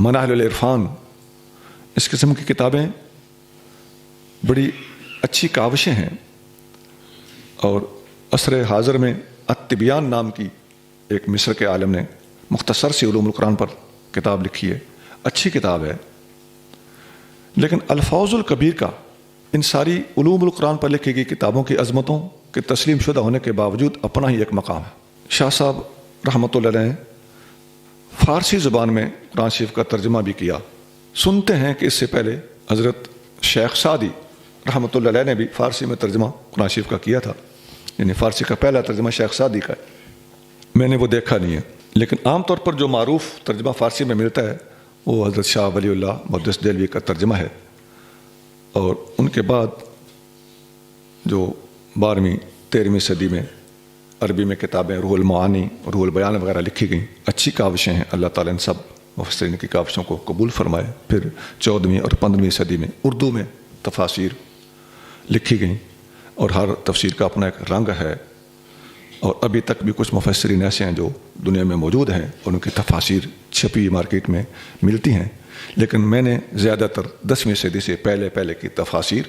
مناہل العرفان، اس قسم کی کتابیں بڑی اچھی کاوشیں ہیں۔ اور عصر حاضر میں التبیان نام کی ایک مصر کے عالم نے مختصر سی علوم القرآن پر کتاب لکھی ہے، اچھی کتاب ہے۔ لیکن الفوز الکبیر کا ان ساری علوم القرآن پر لکھی گئی کتابوں کی عظمتوں کے تسلیم شدہ ہونے کے باوجود اپنا ہی ایک مقام ہے۔ شاہ صاحب رحمۃ اللہ علیہ نے فارسی زبان میں قرآن شریف کا ترجمہ بھی کیا۔ سنتے ہیں کہ اس سے پہلے حضرت شیخ سعدی رحمۃ اللہ علیہ نے بھی فارسی میں ترجمہ قرآن شریف کا کیا تھا، یعنی فارسی کا پہلا ترجمہ شیخ سعدی کا ہے۔ میں نے وہ دیکھا نہیں ہے، لیکن عام طور پر جو معروف ترجمہ فارسی میں ملتا ہے وہ حضرت شاہ ولی اللہ محدث دہلوی کا ترجمہ ہے۔ اور ان کے بعد جو 12ویں 13ویں صدی میں عربی میں کتابیں روح المعانی، روح البیان وغیرہ لکھی گئیں، اچھی کاوشیں ہیں، اللہ تعالیٰ ان سب مفسرین کی کاوشوں کو قبول فرمائے۔ پھر 14ویں اور 15ویں صدی میں اردو میں تفاسیر لکھی گئیں، اور ہر تفسیر کا اپنا ایک رنگ ہے، اور ابھی تک بھی کچھ مفسرین ایسے ہیں جو دنیا میں موجود ہیں اور ان کی تفاسیر چھپی مارکیٹ میں ملتی ہیں۔ لیکن میں نے زیادہ تر 10ویں صدی سے پہلے کی تفاسیر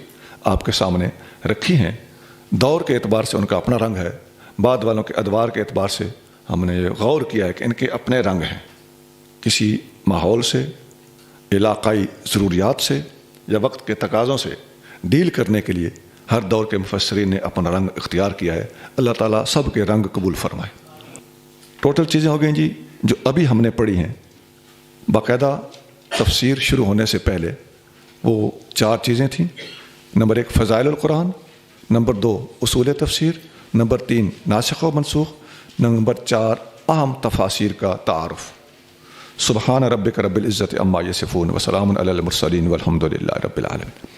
آپ کے سامنے رکھی ہیں۔ دور کے اعتبار سے ان کا اپنا رنگ ہے، بعد والوں کے ادوار کے اعتبار سے ہم نے یہ غور کیا ہے کہ ان کے اپنے رنگ ہیں، کسی ماحول سے، علاقائی ضروریات سے یا وقت کے تقاضوں سے ڈیل کرنے کے لیے ہر دور کے مفسرین نے اپنا رنگ اختیار کیا ہے۔ اللہ تعالیٰ سب کے رنگ قبول فرمائے۔ ٹوٹل چیزیں ہو گئیں جی جو ابھی ہم نے پڑھی ہیں۔ باقاعدہ تفسیر شروع ہونے سے پہلے وہ 4 چیزیں تھیں۔ نمبر 1 فضائل القرآن، نمبر 2 اصول تفسیر، نمبر 3 ناسخ و منسوخ، نمبر 4 اہم تفاسیر کا تعارف۔ سبحان ربک رب العزت عما یصفون وسلام علی المرسلین والحمد للہ رب العالمین۔